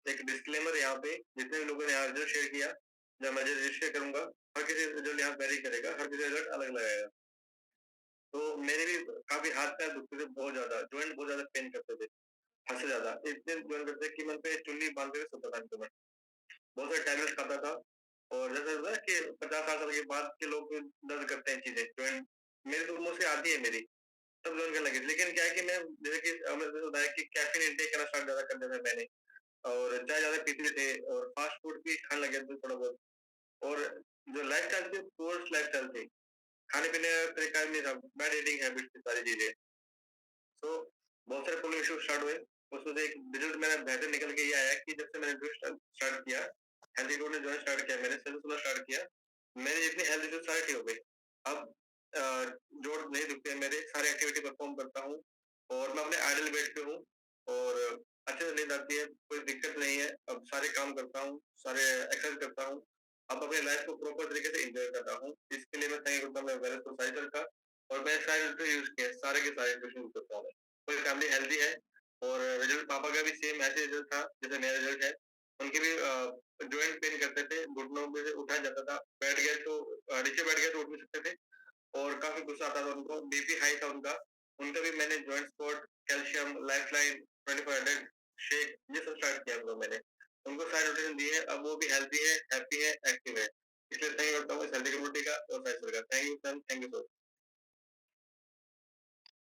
एक डिस्क्लेमर यहाँ पे, जितने भी लोगों ने यहाँ रिजल्ट शेयर किया, जब मैं रिजल्ट शेयर करूंगा, हर किसी रिजल्ट यहाँ वेरी करेगा, हर किसी रिजल्ट अलग लगाएगा। तो मेरे भी काफी हाथ पैर दुखते थे, बहुत ज्यादा जॉइंट बहुत ज्यादा पेन करते थे, हद से ज्यादा इतने जॉइंट करते कि मन पे चुन्नी बांध के सोता था। मैं बहुत सारे टैबलेट्स खाता था। और जैसे होता है कि 50-60 साल के बाद के लोग दर्द करते हैं चीजें, जॉइंट मेरी तो मुझसे आती है मेरी, तब जॉइन करने लगी। लेकिन क्या है कि मैं, जैसे कि हमने बताया कि कैफीन इंटेक करना स्टार्ट ज्यादा कर दिया था मैंने, और चाय ज्यादा पीते थे और फास्ट फूड भी खाने लगे थे थोड़ा बहुत। और जो लाइफ स्टाइल थी, पुअर लाइफ स्टाइल थी, खाने पीने का तरीका नहीं था, बैड ईटिंग हैबिट थी, सारी चीजें। तो बहुत सारे प्रॉब्लम इशू स्टार्ट हुए। उसमें से एक रिजल्ट मेरा बेहतर निकल के ये आया कि जब से मैंने स्टार्ट किया, हेल्थ इशू ने जो स्टार्ट किया, मैंने सेल्फ स्टार्ट किया, मेरे जितने हेल्थ इशू सारे ठीक हो गए। अब जोड़ नहीं दुखते, मेरे सारे एक्टिविटी परफॉर्म करता हूँ और मैं अपने आइडल बेड पे हूँ और अच्छे से नींद आती है, कोई दिक्कत नहीं है। अब सारे काम करता हूँ, सारे एक्सरसाइज करता हूँ, अब अपने लाइफ को प्रॉपर तरीके से एंजॉय कर रहा हूँ। इसके लिए मैं थैंक करता हूँ मैं वेलनेस सोसाइटी का। और मैं सारे यूज किया, सारे के सारे यूज करता हूँ। पूरी फैमिली हेल्दी है और रिजल्ट पापा का भी सेम ऐसे रिजल्ट था जैसे मेरा रिजल्ट है। उनके भी जॉइंट पेन करते थे, घुटनों में से उठाया जाता था, बैठ गए तो नीचे बैठ गए तो उठ नहीं सकते थे और काफी गुस्सा आता था उनको, बीपी हाई था उनका। उनका भी मैंने joint support, calcium, lifeline, 24 shake, ये सब स्टार्ट किया उनको मैंने। उनको सारे न्यूट्रिशन दिए हैं, अब वो भी हेल्दी है, हैप्पी है, एक्टिव है। इसलिए थैंक करता हूँ हेल्दी कम्युनिटी का और साइंस का। Thank you ma'am, thank you so.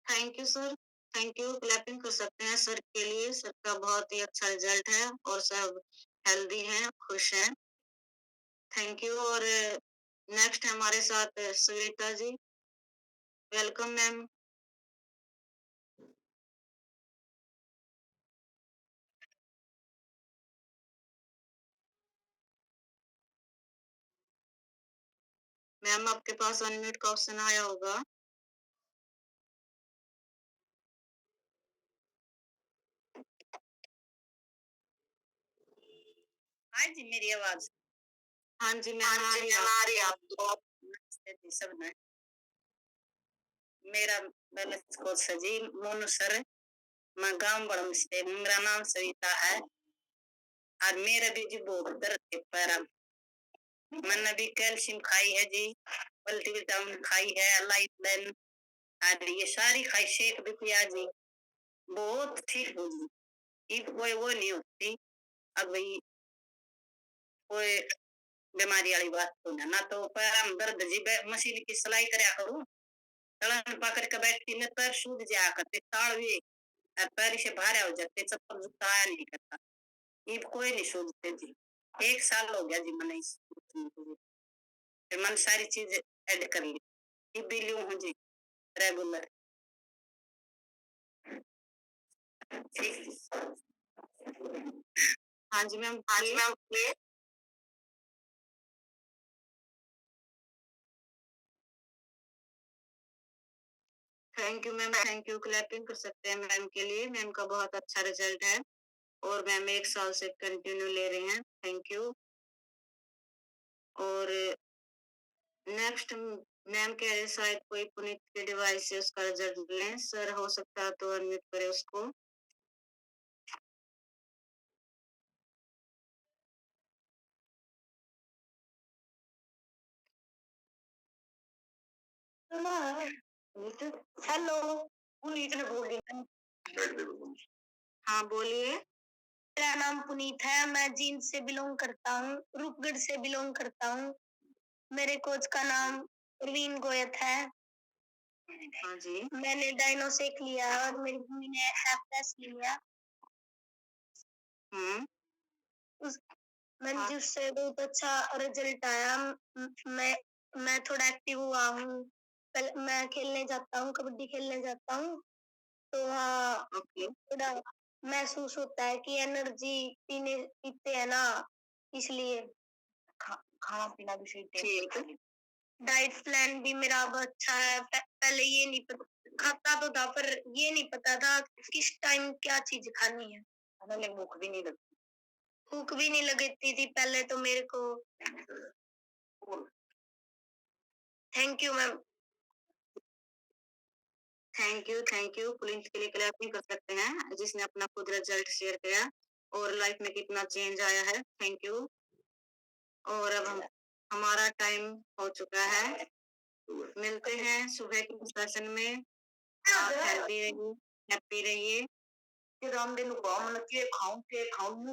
Thank you sir, thank you. Clapping कर सकते हैं सर के लिए, सर का बहुत ही अच्छा रिजल्ट है और सब हेल्दी हैं, खुश हैं। Thank you. और नेक्स्ट हमारे साथ Shweta ji. Welcome ma'am. Ma'am आपके पास अनम्यूट का ऑप्शन आया होगा। हाँ जी, मेरी आवाज। हाँ जी मैम आ रही है आपको। नमस्ते जी सबने। मेरा बैलेंस कोच है जी मोनू सर। मैं गांव बड़म से हूँ, मेरा नाम सविता है। और मेरे भी जी बहुत दर्द है पैर। मैंने भी कैल्शियम खाई है जी, मल्टीविटामिन खाई है, लाइफ और ये सारी खाई, शेक भी पिया जी, बहुत ठीक हो जी। ये कोई वो नहीं होती अब भाई कोई बीमारी वाली बात तो ना तो पैर में दर्द जी मशीन की सिलाई करया करूं, तलन पकड़ के बैठती में पैर सूज जाया करते, ताड़ भी पैर से भारे हो जाते, चप्पल जूता आया नहीं करता। ये कोई नहीं सूझते जी। 1 साल हो गया जी मैंने फिर मैंने सारी चीज ऐड कर ली। ये भी लूं हूँ जी रेगुलर। ठीक। हाँ जी ma'am. Thank you ma'am, thank you. Clapping कर सकते हैं मैम के लिए। मैम का बहुत अच्छा रिजल्ट है और मैम 1 साल से कंटिन्यू ले रहे हैं। Thank you. और नेक्स्ट मैम कह रहे शायद कोई पुनीत के डिवाइस से उसका रिजल्ट लें। सर हो सकता है तो अनम्यूट करें उसको। हेलो, पुनीत ने बोल दिया। हाँ बोलिए। मेरा नाम पुनीत है, मैं जींद से बिलोंग करता हूँ, रूपगढ़ से बिलोंग करता हूँ। मेरे कोच का नाम प्रवीण गोयत है। हाँ जी। मैंने डायनोसेक लिया और मेरी भूमि ने एफएस लिया। मैंने जिससे बहुत अच्छा रिजल्ट आया। मैं थोड़ा एक्टिव हुआ हूँ। मैं खेलने जाता हूँ, कबड्डी खेलने जाता हूँ, तो हाँ थोड़ा महसूस होता है कि एनर्जी पीते हैं ना, इसलिए खाना पीना भी सही ठीक। डाइट प्लान भी मेरा अब अच्छा है। पहले ये नहीं खाता तो था, पर ये नहीं पता था किस टाइम क्या चीज खानी है। हमें भूख भी नहीं लगती, भूख भी नहीं लगती थी पहले तो मेरे को। Thank you ma'am. Thank you. Police के लिए क्लैपिंग कर सकते हैं जिसने अपना खुद रिजल्ट शेयर किया और लाइफ में कितना चेंज आया है। Thank you. और अब हमारा टाइम हो चुका है। मिलते हैं सुबह के सेशन में। आप हेल्दी रहिए, हैप्पी रहिए। रामदेव को खाऊं के खाऊं